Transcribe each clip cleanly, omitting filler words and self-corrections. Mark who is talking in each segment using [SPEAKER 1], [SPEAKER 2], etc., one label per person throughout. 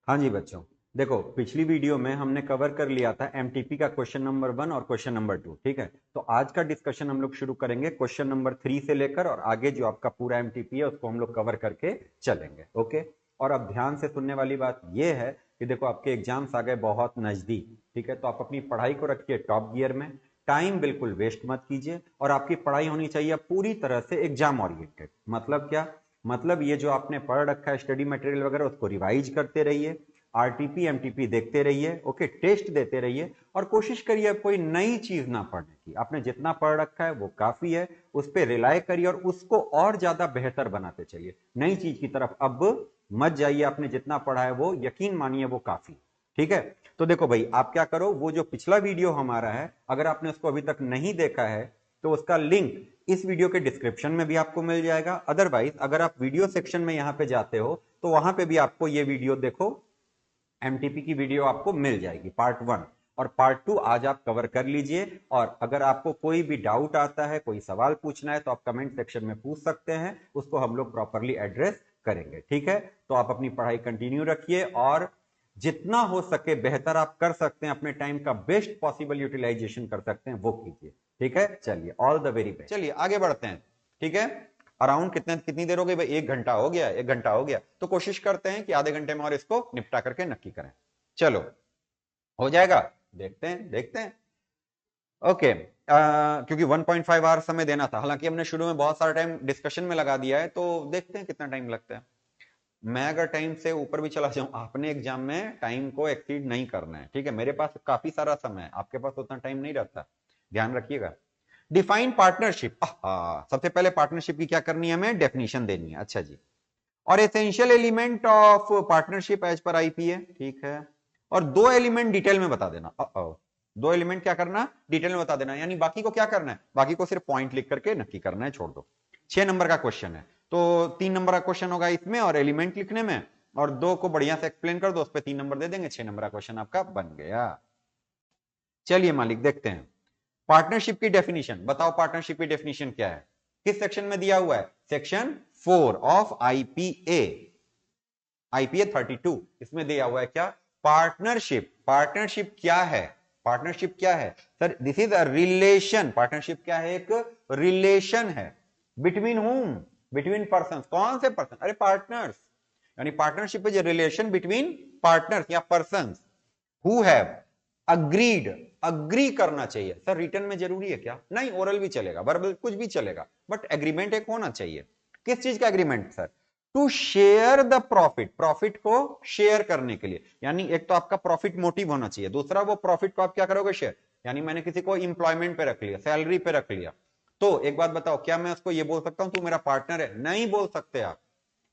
[SPEAKER 1] हाँ जी बच्चों, देखो पिछली वीडियो में हमने कवर कर लिया था एमटीपी का क्वेश्चन नंबर 1 और क्वेश्चन नंबर 2। ठीक है, तो आज का डिस्कशन हम लोग शुरू करेंगे क्वेश्चन नंबर 3 से लेकर और आगे जो आपका पूरा एमटीपी है उसको हम लोग कवर करके चलेंगे। ओके, और अब ध्यान से सुनने वाली बात यह है कि देखो आपके एग्जाम्स आ गए बहुत नजदीक। ठीक है, तो आप अपनी पढ़ाई को रखिए टॉप गियर में, टाइम बिल्कुल वेस्ट मत कीजिए और आपकी पढ़ाई होनी चाहिए पूरी तरह से एग्जाम ओरिएंटेड। मतलब क्या? मतलब ये जो आपने पढ़ रखा है स्टडी मटेरियल वगैरह उसको रिवाइज करते रहिए, आरटीपी एमटीपी देखते रहिए, ओके, टेस्ट देते रहिए और कोशिश करिए कोई नई चीज ना पढ़ने की। आपने जितना पढ़ रखा है वो काफी है, उस पर रिलाय करिए और उसको और ज्यादा बेहतर बनाते चलिए। नई चीज की तरफ अब मत जाइए, आपने जितना पढ़ा है वो यकीन मानिए वो काफी। ठीक है, तो देखो भाई आप क्या करो, वो जो पिछला वीडियो हमारा है अगर आपने उसको अभी तक नहीं देखा है तो उसका लिंक इस वीडियो के डिस्क्रिप्शन में भी आपको मिल जाएगा। अदरवाइज अगर आप वीडियो सेक्शन में यहां पे जाते हो तो वहां पे भी आपको ये वीडियो देखो, एमटीपी की वीडियो आपको मिल जाएगी पार्ट 1 और पार्ट 2 आज आप कवर कर लीजिए। और अगर आपको कोई भी डाउट आता है, कोई सवाल पूछना है तो आप कमेंट सेक्शन में पूछ सकते हैं, उसको हम लोग प्रॉपरली एड्रेस करेंगे। ठीक है, तो आप अपनी पढ़ाई कंटिन्यू रखिए और जितना हो सके बेहतर आप कर सकते हैं, अपने टाइम का बेस्ट पॉसिबल यूटिलाइजेशन कर सकते हैं वो कीजिए। ठीक है, चलिए ऑल द वेरी बेस्ट। चलिए आगे बढ़ते हैं। ठीक है, अराउंड कितनी देर हो गई भाई? 1 घंटा हो गया, 1 घंटा हो गया, तो कोशिश करते हैं कि आधे घंटे में और इसको निपटा करके नक्की करें। चलो, हो जाएगा, देखते हैं देखते हैं। ओके, क्योंकि 1.5 आवर समय देना था, हालांकि हमने शुरू में बहुत सारा टाइम डिस्कशन में लगा दिया है, तो देखते हैं कितना टाइम लगता है। मैं अगर टाइम से ऊपर भी चला जाऊं, आपने एग्जाम में टाइम को एक्सीड नहीं करना है। ठीक है, मेरे पास काफी सारा समय है, आपके पास उतना टाइम नहीं रहता, ध्यान रखिएगा। डिफाइन पार्टनरशिप, सबसे पहले पार्टनरशिप की क्या करनी है, हमें डेफिनेशन देनी है। अच्छा जी, और essential element of partnership as पर आईपीए। ठीक है, और 2 एलिमेंट डिटेल में बता देना। 2 एलिमेंट क्या करना, डिटेल में बता देना, यानी बाकी को क्या करना है, बाकी को सिर्फ पॉइंट लिख करके नक्की करना है, छोड़ दो। 6 नंबर का क्वेश्चन है, तो 3 नंबर का क्वेश्चन होगा इसमें और एलिमेंट लिखने में, और 2 को बढ़िया से एक्सप्लेन कर दो, उस पर 3 नंबर दे देंगे, 6 नंबर का क्वेश्चन आपका बन गया। चलिए मालिक देखते हैं पार्टनरशिप की डेफिनेशन। बताओ पार्टनरशिप की डेफिनेशन क्या है, किस सेक्शन में दिया हुआ है? सेक्शन 4 ऑफ आईपीए, आईपीए 32, इसमें दिया हुआ है क्या? पार्टनरशिप। पार्टनरशिप क्या है? पार्टनरशिप क्या है sir? This is a relation. Partnership क्या है? एक रिलेशन है। Between whom? Between person. कौन से पर्सन? अरे पार्टनर्स। यानी partnership is a relation between partners या person who have agreed. Agree करना चाहिए सर, रिटर्न में जरूरी है क्या? नहीं, ओरल भी चलेगा, वर्बल कुछ भी चलेगा, बट एग्रीमेंट एक होना चाहिए। किस चीज का agreement sir? To share the profit. Profit को शेयर करने के लिए, यानी एक तो आपका प्रॉफिट मोटिव होना चाहिए, दूसरा वो प्रॉफिट को आप क्या करोगे? शेयर। यानी मैंने किसी को इंप्लॉयमेंट पे रख लिया, सैलरी पे रख लिया, तो एक बात बताओ, क्या मैं उसको ये बोल सकता हूं तू मेरा पार्टनर है? नहीं बोल सकते आप,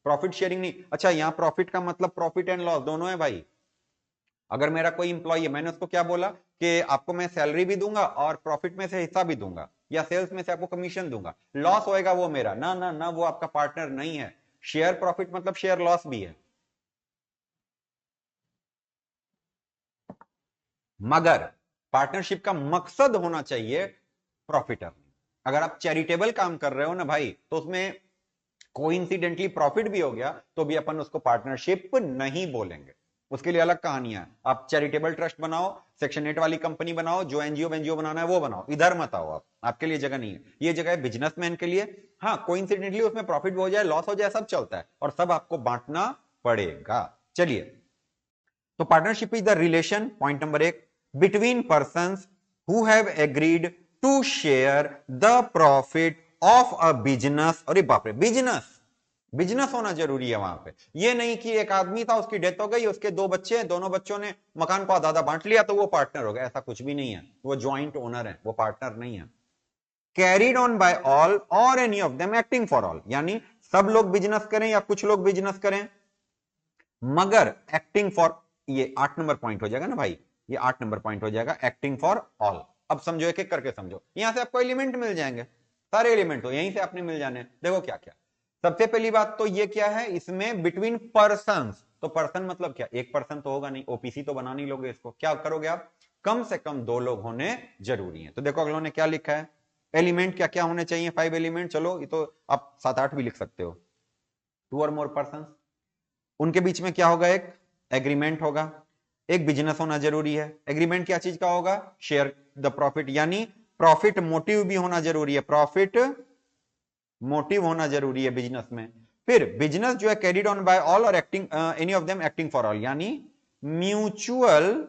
[SPEAKER 1] प्रॉफिट शेयरिंग नहीं। अच्छा, यहां प्रॉफिट का मतलब प्रॉफिट एंड लॉस दोनों है भाई। अगर मेरा कोई इंप्लॉय है, मैंने उसको क्या बोला कि आपको मैं सैलरी भी दूंगा और प्रॉफिट में से हिस्सा भी दूंगा, या सेल्स में से आपको कमीशन दूंगा, लॉस होएगा वो मेरा, ना ना ना, वो आपका पार्टनर नहीं है। शेयर प्रॉफिट मतलब शेयर लॉस भी है। मगर पार्टनरशिप का मकसद होना चाहिए प्रॉफिट अर्निंग। अगर आप चैरिटेबल काम कर रहे हो ना भाई, तो उसमें कोइंसिडेंटली प्रॉफिट भी हो गया तो भी अपन उसको पार्टनरशिप नहीं बोलेंगे, उसके लिए अलग कहानियां। आप चैरिटेबल ट्रस्ट बनाओ, सेक्शन 8 वाली कंपनी बनाओ, जो एनजीओ एनजीओ बनाना है वो बनाओ, इधर मत आओ आप, आपके लिए जगह नहीं है। ये जगह है बिजनेसमैन के लिए। हाँ, कोइंसिडेंटली उसमें प्रॉफिट भी हो जाए, लॉस हो जाए, सब चलता है और सब आपको बांटना पड़ेगा। चलिए, तो partnership is the relation, point number 1, between person who have agreed to share the profit of a business. अरे बाप रे, बिजनेस, बिजनेस होना जरूरी है वहां पे। ये नहीं कि एक आदमी था, उसकी डेथ हो गई, उसके 2 बच्चे हैं, दोनों बच्चों ने मकान को आधा आधा बांट लिया तो वो पार्टनर हो गया, ऐसा कुछ भी नहीं है। वो ज्वाइंट ओनर है, वो पार्टनर नहीं है। Carried on by all or any of them acting for all, यानी सब लोग बिजनेस करें या कुछ लोग बिजनेस करें, मगर एक्टिंग फॉर, ये 8 नंबर पॉइंट हो जाएगा ना भाई, ये 8 नंबर पॉइंट हो जाएगा, एक्टिंग फॉर ऑल। अब समझो, एक एक करके समझो, यहां से आपको एलिमेंट मिल जाएंगे, सारे एलिमेंट हो यहीं से आपने मिल जाने। देखो क्या क्या, सबसे पहली बात तो ये क्या है, इसमें बिटवीन पर्सन। तो पर्सन मतलब क्या? एक पर्सन तो होगा नहीं, ओपीसी तो बना नहीं लोगे इसको, क्या करोगे आप? कम से कम 2 लोग होने जरूरी है। तो देखो अगलों ने क्या लिखा है, एलिमेंट क्या क्या होने चाहिए? 5 एलिमेंट। चलो ये तो आप 7 8 भी लिख सकते हो, 2 और मोर पर्सन। उनके बीच में क्या होगा? एक एग्रीमेंट होगा। एक बिजनेस होना जरूरी है। एग्रीमेंट क्या चीज का होगा? शेयर द प्रॉफिट, यानी प्रॉफिट मोटिव भी होना जरूरी है, प्रॉफिट मोटिव होना जरूरी है बिजनेस में। फिर बिजनेस जो है कैरिड ऑन बाय ऑल और acting any of them acting for all, यानी म्यूचुअल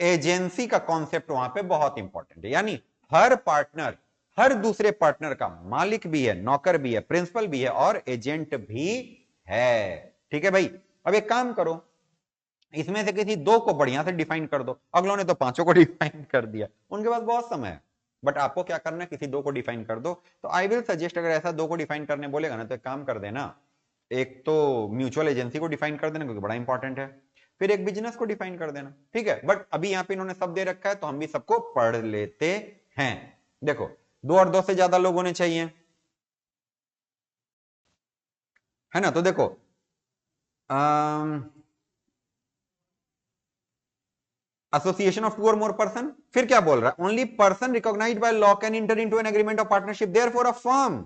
[SPEAKER 1] एजेंसी का कॉन्सेप्ट वहां पे बहुत इंपॉर्टेंट है, यानी हर पार्टनर हर दूसरे पार्टनर का मालिक भी है, नौकर भी है, प्रिंसिपल भी है और एजेंट भी है। ठीक है भाई। अब एक काम करो, इसमें से किसी दो को बढ़िया से डिफाइन कर दो। अगलों ने तो पांचों को डिफाइन कर दिया, उनके पास बहुत समय है, बट आपको क्या करना है, किसी दो को डिफाइन कर दो। तो आई विल सजेस्ट, अगर ऐसा दो को डिफाइन करने बोलेगा ना, तो एक काम कर देना, एक तो म्यूचुअल एजेंसी को डिफाइन कर देना क्योंकि बड़ा इंपॉर्टेंट है, फिर एक बिजनेस को डिफाइन कर देना। ठीक है, बट अभी यहां पे इन्होंने सब दे रखा है तो हम भी सबको पढ़ लेते हैं। देखो, दो और दो से ज्यादा लोग होने चाहिए, है ना? तो देखो एसोसिएशन ऑफ टू और मोर पर्सन, फिर क्या बोल रहा है? Only person recognised by law can enter into an agreement of partnership, therefore a firm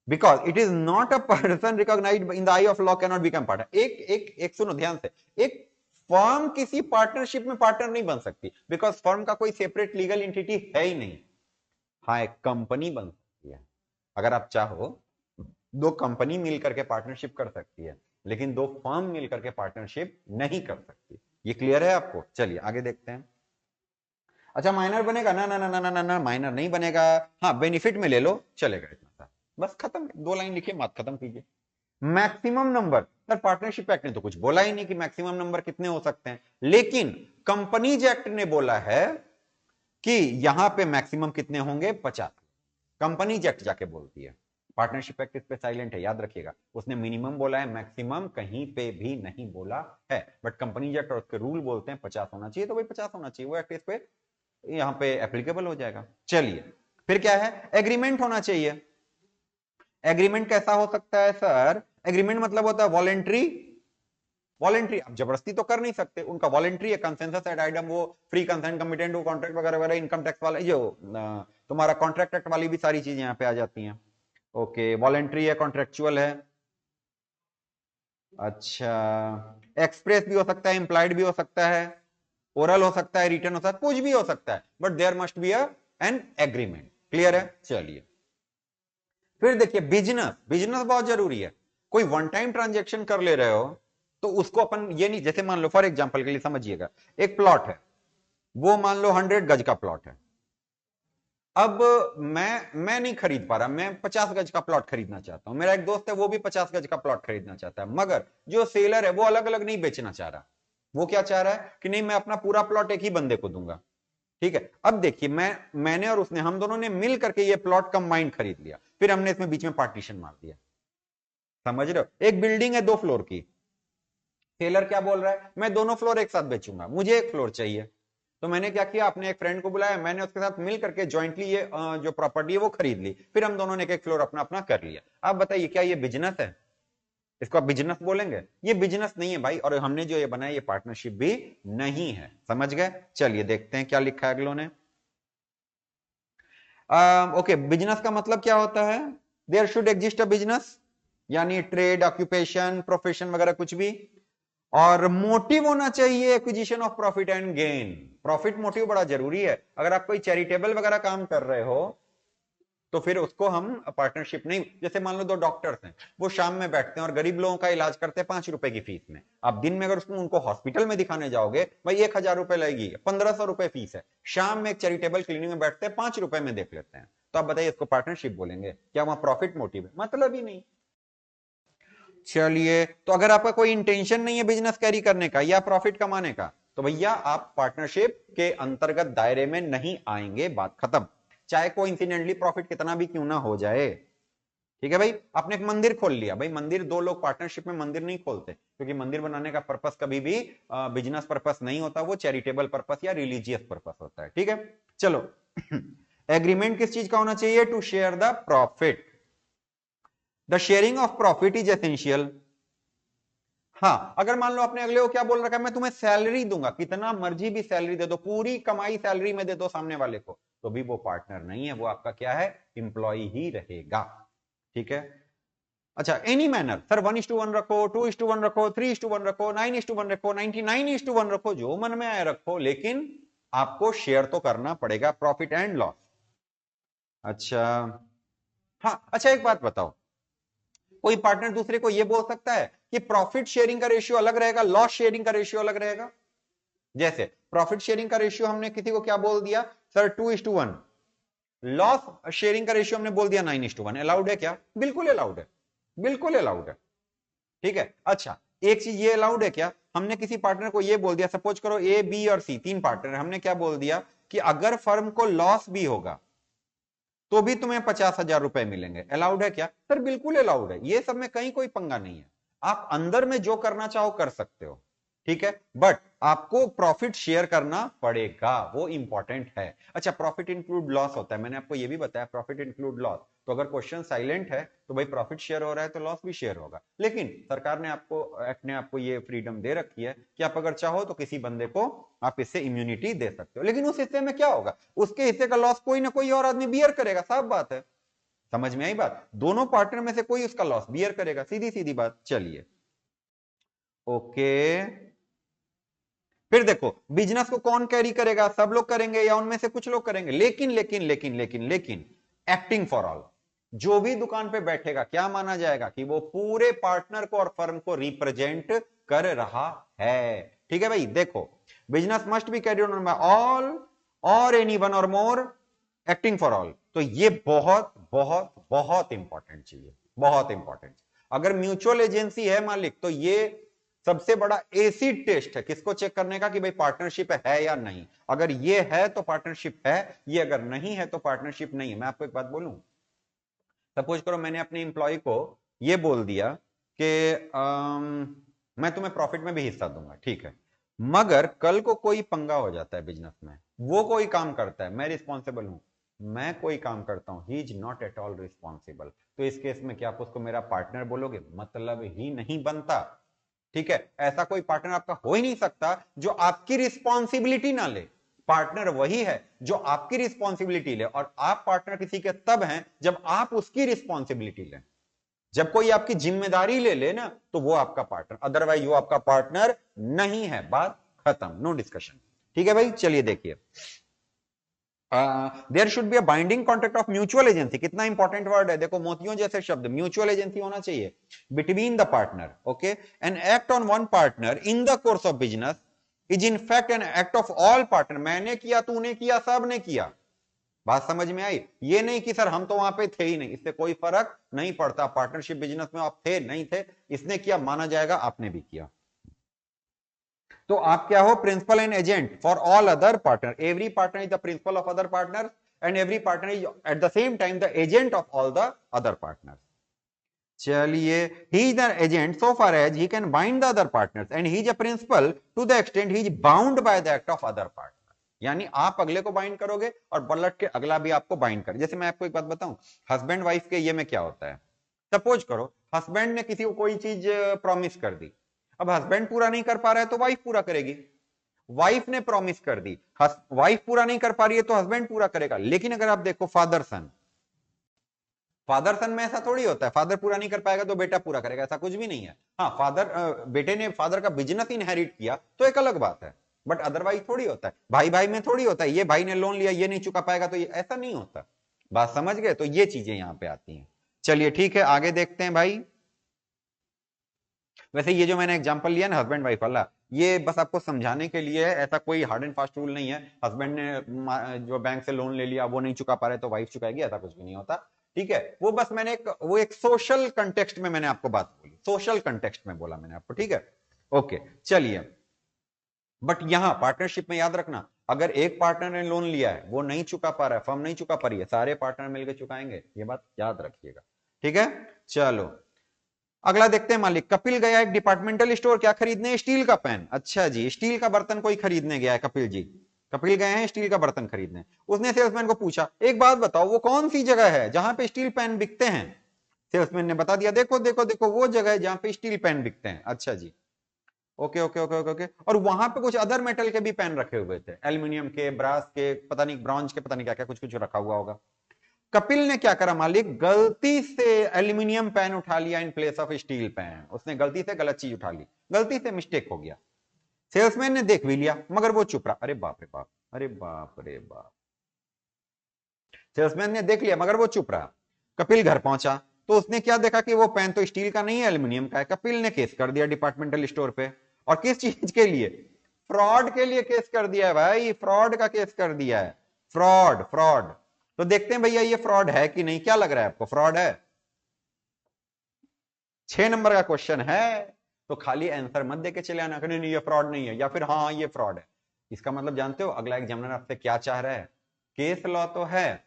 [SPEAKER 1] because it is not a person recognised in the eye of law can not become partner. एक एक एक सुनो ध्यान से, एक firm किसी partnership में partner नहीं बन सकती, बिकॉज फर्म का कोई सेपरेट लीगल एंटिटी है ही नहीं। हाँ, एक कंपनी बन सकती है, अगर आप चाहो दो कंपनी मिलकर के पार्टनरशिप कर सकती है, लेकिन दो फर्म मिलकर के पार्टनरशिप नहीं कर सकती। ये क्लियर है आपको? चलिए आगे देखते हैं। अच्छा, माइनर बनेगा ना? ना ना ना ना ना, माइनर नहीं बनेगा। हाँ, बेनिफिट में ले लो, चलेगा इतना सा, बस खत्म। दो लाइन लिखिए, बात खत्म कीजिए। Maximum number, sir partnership act ने तो कुछ बोला ही नहीं कि मैक्सिमम नंबर कितने हो सकते हैं, लेकिन कंपनीज एक्ट ने बोला है कि यहां पे मैक्सिमम कितने होंगे? 50। कंपनीज एक्ट जाके बोलती है, पार्टनरशिप एक्ट इस पे साइलेंट है, याद रखिएगा। उसने मिनिमम बोला है, मैक्सिमम कहीं पे भी नहीं बोला है, बट कंपनीज एक्ट और उसके रूल बोलते हैं 50 होना चाहिए, तो भाई 50 होना चाहिए, वो एक्ट इस पे यहां पे एप्लीकेबल हो जाएगा। चलिए, फिर क्या है? एग्रीमेंट होना चाहिए। एग्रीमेंट कैसा हो सकता है सर? एग्रीमेंट मतलब होता है वॉलेंट्री। वॉलेंट्री आप जबरदस्ती तो कर नहीं सकते, उनका वॉलेंट्री है, कंसेंसस एट आइटम, वो फ्री कंसेंट, कमिटेंट टू कॉन्ट्रैक्ट वगैरह वगैरह, इनकम टैक्स वाला जो तुम्हारा कॉन्ट्रैक्ट एक्ट वाली भी सारी चीजें यहां पे आ जाती हैं। ओके, वॉलेंट्री है, कॉन्ट्रेक्चुअल है। अच्छा, एक्सप्रेस भी हो सकता है, इंप्लाइड भी हो सकता है, ओरल हो सकता है, रिटर्न हो सकता है, कुछ भी हो सकता है, but there must be an agreement. Clear है? चलिए, फिर देखिए बिजनेस। बिजनेस बहुत जरूरी है। कोई वन टाइम ट्रांजेक्शन कर ले रहे हो तो उसको अपन ये नहीं, जैसे मान लो फॉर एग्जांपल के लिए समझिएगा, एक प्लॉट है, वो मान लो 100 गज का प्लॉट है। अब मैं नहीं खरीद पा रहा, मैं 50 गज का प्लॉट खरीदना चाहता हूं, मेरा एक दोस्त है वो भी 50 गज का प्लॉट खरीदना चाहता है, मगर जो सेलर है वो अलग अलग नहीं बेचना चाह रहा। वो क्या चाह रहा है कि नहीं, मैं अपना पूरा प्लॉट एक ही बंदे को दूंगा। ठीक है, अब देखिए, मैंने और उसने, हम दोनों ने मिल करके ये प्लॉट कंबाइंड खरीद लिया, फिर हमने इसमें बीच में पार्टीशन मार दिया। समझ रहे हो? एक बिल्डिंग है 2 फ्लोर की, सेलर क्या बोल रहा है, मैं दोनों फ्लोर एक साथ बेचूंगा, मुझे एक फ्लोर चाहिए। तो मैंने क्या किया, अपने एक फ्रेंड को बुलाया, मैंने उसके साथ मिल करके ज्वाइंटली ये जो प्रॉपर्टी है वो खरीद ली, फिर हम दोनों ने एक एक फ्लोर अपना अपना कर लिया। आप बताइए, क्या ये बिजनेस है? इसको आप बिजनेस बोलेंगे? ये बिजनेस नहीं है भाई, और हमने जो ये बनाया ये पार्टनरशिप भी नहीं है। समझ गए? चलिए देखते हैं क्या लिखा है अगलों ने। ओके, बिजनेस का मतलब क्या होता है? There should exist a business, यानी ट्रेड, ऑक्यूपेशन, प्रोफेशन वगैरह कुछ भी, और मोटिव होना चाहिए acquisition of profit and gain. Profit motive बड़ा जरूरी है। अगर आप कोई चैरिटेबल वगैरह काम कर रहे हो तो फिर उसको हम पार्टनरशिप नहीं, जैसे मान लो 2 डॉक्टर्स हैं, वो शाम में बैठते हैं और गरीब लोगों का इलाज करते हैं 5 रुपए की फीस में। आप दिन में अगर उसको उनको हॉस्पिटल में दिखाने जाओगे, भाई 1000 रुपए लगेगी, 1500 रुपए फीस है। शाम में एक चैरिटेबल क्लिनिक में बैठते हैं, 5 रुपए में देख लेते हैं, तो आप बताइए इसको पार्टनरशिप बोलेंगे? क्या वहां प्रॉफिट मोटिव है? मतलब ही नहीं। चलिए, तो अगर आपका कोई इंटेंशन नहीं है बिजनेस कैरी करने का या प्रॉफिट कमाने का, तो भैया आप पार्टनरशिप के अंतर्गत दायरे में नहीं आएंगे, बात खत्म। चाहे कोइंसिडेंटली प्रॉफिट कितना भी क्यों ना हो जाए। ठीक है भाई, आपने एक मंदिर खोल लिया, भाई मंदिर, 2 लोग पार्टनरशिप में मंदिर नहीं खोलते, क्योंकि मंदिर बनाने का पर्पस कभी भी बिजनेस पर्पस नहीं होता, वो चैरिटेबल पर्पस या रिलीजियस पर्पस होता है। ठीक है, चलो एग्रीमेंट किस चीज का होना चाहिए? To share the profit. The sharing of profit is essential. हाँ, अगर मान लो आपने अगले को क्या बोल रखा है, मैं तुम्हें सैलरी दूंगा, कितना मर्जी भी सैलरी दे दो, पूरी कमाई सैलरी में दे दो सामने वाले को, तो भी वो पार्टनर नहीं है, वो आपका क्या है? एम्प्लॉय ही रहेगा। ठीक है, अच्छा, एनी मैनर, सर 1:1 रखो, 2:1 रखो, 3:1 रखो, 9:1 रखो, 99:1 रखो, जो मन में आए रखो, लेकिन आपको शेयर तो करना पड़ेगा प्रॉफिट एंड लॉस। अच्छा, हाँ, अच्छा एक बात बताओ, कोई पार्टनर दूसरे को यह बोल सकता है कि प्रॉफिट शेयरिंग का रेशियो अलग रहेगा, लॉस शेयरिंग का रेशियो अलग रहेगा? जैसे प्रॉफिट शेयरिंग का रेशियो हमने किसी को क्या बोल दिया, सर 2:1, लॉस शेयरिंग का रेशियो हमने बोल दिया 9:1। अलाउड है क्या? बिल्कुल अलाउड है, बिल्कुल अलाउड है। ठीक है, अच्छा एक चीज ये अलाउड है क्या, हमने किसी पार्टनर को ये बोल दिया, सपोज करो ए बी और सी तीन पार्टनर, हमने क्या बोल दिया कि अगर फर्म को लॉस भी होगा तो भी तुम्हें 50,000 रुपए मिलेंगे। अलाउड है क्या? सर बिल्कुल अलाउड है, ये सब में कहीं कोई पंगा नहीं है, आप अंदर में जो करना चाहो कर सकते हो। ठीक है, बट आपको प्रॉफिट शेयर करना पड़ेगा, वो इंपॉर्टेंट है। अच्छा, प्रॉफिट इंक्लूड लॉस होता है, मैंने आपको ये भी बताया प्रॉफिट इंक्लूड लॉस। तो अगर क्वेश्चन साइलेंट है तो भाई प्रॉफिट शेयर हो रहा है तो लॉस भी शेयर होगा, लेकिन सरकार ने आपको, एक्ट ने आपको ये फ्रीडम दे रखी है कि आप अगर चाहो तो किसी बंदे को आप इससे इम्यूनिटी दे सकते हो, लेकिन उस हिस्से में क्या होगा, उसके हिस्से का लॉस कोई ना कोई और आदमी बियर करेगा, साफ बात है। समझ में आई बात? दोनों पार्टनर में से कोई उसका लॉस बियर करेगा, सीधी सीधी बात। चलिए, ओके, फिर देखो बिजनेस को कौन कैरी करेगा, सब लोग करेंगे या उनमें से कुछ लोग करेंगे, लेकिन लेकिन लेकिन लेकिन लेकिन एक्टिंग फॉर ऑल, जो भी दुकान पे बैठेगा क्या माना जाएगा कि वो पूरे पार्टनर को और फर्म को रिप्रेजेंट कर रहा है। ठीक है भाई, देखो business must be carry on by all or any one or more acting for all, तो ये बहुत बहुत बहुत इंपॉर्टेंट चीज है, बहुत इंपॉर्टेंट। अगर म्यूचुअल एजेंसी है मालिक तो ये सबसे बड़ा एसिड टेस्ट है किसको चेक करने का कि भाई पार्टनरशिप है या नहीं। अगर ये है तो पार्टनरशिप है, ये अगर नहीं है तो पार्टनरशिप नहीं है। मैं आपको एक बात बोलूं, सपोज करो मैंने अपने इंप्लॉय को ये बोल दिया कि मैं तुम्हें प्रॉफिट में भी हिस्सा दूंगा, ठीक है, मगर कल को कोई पंगा हो जाता है बिजनेस में, वो कोई काम करता है, मैं रिस्पॉन्सिबल हूं, मैं कोई काम करता हूं, he is not at all responsible, तो इस केस में क्या आप उसको मेरा पार्टनर बोलोगे? मतलब ही नहीं बनता। ठीक है, ऐसा कोई पार्टनर आपका हो ही नहीं सकता जो आपकी रिस्पॉन्सिबिलिटी ना ले। पार्टनर वही है जो आपकी रिस्पॉन्सिबिलिटी ले, और आप पार्टनर किसी के तब हैं जब आप उसकी रिस्पॉन्सिबिलिटी लें। जब कोई आपकी जिम्मेदारी ले ले ना तो वो आपका पार्टनर, अदरवाइज वो आपका पार्टनर नहीं है, बात खत्म, नो डिस्कशन। ठीक है भाई, चलिए देखिए, there should be a binding contract of mutual agency, कितना इंपॉर्टेंट वर्ड है, देखो मोतियों जैसे शब्द, म्यूचुअल एजेंसी होना चाहिए between the partner, okay, an act on one partner in the course of business is in fact an act of all partner, मैंने किया, तूने किया, सब ने किया। बात समझ में आई? ये नहीं कि सर हम तो वहां पे थे ही नहीं, इससे कोई फर्क नहीं पड़ता, पार्टनरशिप बिजनेस में आप थे नहीं थे, इसने किया माना जाएगा, आपने भी किया। तो आप क्या हो? Principal and agent for all other partner, every partner is the principal of other partner and every partner is at the same time the agent of all the other partner. चलिए, he is the agent so far as he can bind the other partners and he is a principal to the extent he is bound by the act of other partner, यानी आप अगले को bind करोगे और पलट के अगला भी आपको बाइंड करे। जैसे मैं आपको एक बात बताऊं, हस्बैंड वाइफ के ये में क्या होता है, सपोज करो हस्बैंड ने किसी को कोई चीज प्रॉमिस कर दी, अब हस्बैंड पूरा नहीं कर पा रहा है तो वाइफ पूरा करेगी, वाइफ ने प्रॉमिस कर दी, वाइफ पूरा नहीं कर पा रही है तो हस्बैंड पूरा करेगा। लेकिन अगर आप देखो फादर सन, फादर सन में ऐसा थोड़ी होता है फादर पूरा नहीं कर पाएगा तो बेटा पूरा करेगा, ऐसा कुछ भी नहीं है। हाँ, फादर बेटे ने फादर का बिजनेस इनहेरिट किया तो एक अलग बात है, बट अदरवाइज थोड़ी होता है, भाई भाई में थोड़ी होता है, ये भाई ने लोन लिया ये नहीं चुका पाएगा तो ये, ऐसा नहीं होता। बात समझ गए? तो ये चीजें यहां पे आती हैं। चलिए ठीक है, आगे देखते हैं भाई। वैसे ये जो मैंने एग्जांपल लिया ना हस्बैंड वाइफ वाला, ये बस आपको समझाने के लिए है, ऐसा कोई हार्ड एंड फास्ट रूल नहीं है, हस्बैंड ने जो बैंक से लोन ले लिया वो नहीं चुका पा रहे तो वाइफ चुकाएगी, ऐसा कुछ भी नहीं होता। ठीक है, वो बस मैंने एक सोशल कंटेक्स्ट में मैंने आपको बात बोली, सोशल कंटेक्स्ट में बोला मैंने आपको, ठीक है, ओके। चलिए, बट यहां पार्टनरशिप में याद रखना, अगर एक पार्टनर ने लोन लिया है वो नहीं चुका पा रहा है, फर्म नहीं चुका पा रही है, सारे पार्टनर मिलकर चुकाएंगे, ये बात याद रखिएगा। ठीक है, चलो अगला देखते हैं मालिक। कपिल गया एक डिपार्टमेंटल स्टोर, क्या खरीदने? स्टील का पैन। अच्छा जी, स्टील का बर्तन कोई खरीदने गया है, कपिल जी, कपिल गए हैं स्टील का बर्तन खरीदने। उसने सेल्समैन को पूछा, एक बात बताओ वो कौन सी जगह है जहां पे स्टील पैन बिकते हैं? सेल्समैन ने बता दिया, देखो देखो देखो वो जगह है जहां पे स्टील पैन बिकते हैं। अच्छा जी, okay okay okay okay okay. और वहां पे कुछ अदर मेटल के भी पैन रखे हुए थे, एल्यूमिनियम के, ब्रास के, पता नहीं ब्रॉन्ज के, पता नहीं क्या क्या कुछ कुछ रखा हुआ होगा। कपिल ने क्या करा मालिक, गलती से एल्यूमिनियम पेन उठा लिया in place of steel pen, उसने गलती से गलत चीज उठा ली, गलती से मिस्टेक हो गया। सेल्समैन ने देख भी लिया मगर वो चुप रहा। अरे बाप रे बाप, अरे बाप रे बाप, सेल्समैन ने देख लिया मगर वो चुप रहा। कपिल घर पहुंचा तो उसने क्या देखा कि वो पेन तो स्टील का नहीं है, एल्यूमिनियम का है। कपिल ने केस कर दिया डिपार्टमेंटल स्टोर पे। और किस चीज के लिए? फ्रॉड के लिए केस कर दिया है भाई, फ्रॉड का केस कर दिया है। Fraud, fraud. तो देखते हैं भैया ये फ्रॉड है कि नहीं, क्या लग रहा है आपको, फ्रॉड है? 6 नंबर का क्वेश्चन है, तो खाली आंसर मत देके चले आना कि नहीं ये फ्रॉड नहीं है, या फिर हाँ ये फ्रॉड है। इसका मतलब जानते हो अगला एग्जामिनर आपसे क्या चाह रहा है? केस लॉ तो है,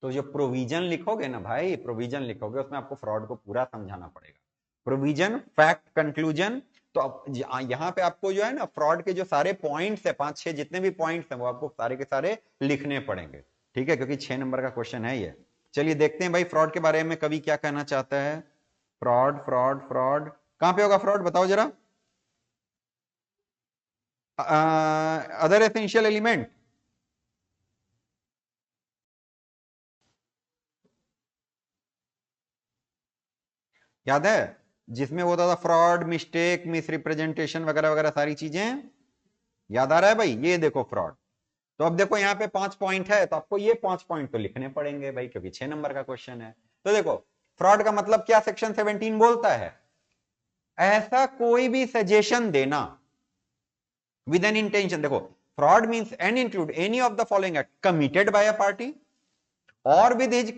[SPEAKER 1] तो जो प्रोविजन लिखोगे ना भाई, प्रोविजन लिखोगे उसमें आपको फ्रॉड को पूरा समझाना पड़ेगा। Provision, fact, conclusion. तो यहाँ पे आपको जो है ना फ्रॉड के जो सारे पॉइंट्स है, 5-6 जितने भी पॉइंट्स हैं वो आपको सारे के सारे लिखने पड़ेंगे, ठीक है, क्योंकि 6 नंबर का क्वेश्चन है ये। चलिए देखते हैं भाई फ्रॉड के बारे में कवि क्या कहना चाहता है। फ्रॉड, फ्रॉड, फ्रॉड कहां पे होगा फ्रॉड, बताओ जरा। अदर एसेंशियल एलिमेंट, याद है जिसमें होता था फ्रॉड, मिस्टेक, मिस रिप्रेजेंटेशन वगैरह वगैरह सारी चीजें, याद आ रहा है भाई? ये देखो फ्रॉड। तो अब देखो यहाँ पे 5 पॉइंट है, तो आपको ये 5 पॉइंट तो लिखने पड़ेंगे भाई, क्योंकि 6 नंबर का क्वेश्चन है। तो देखो फ्रॉड का मतलब क्या सेक्शन 17 बोलता है, ऐसा कोई भी सजेशन देना विद एन इंटेंशन। देखो fraud means and include any of the following act committed by a party और विद हिज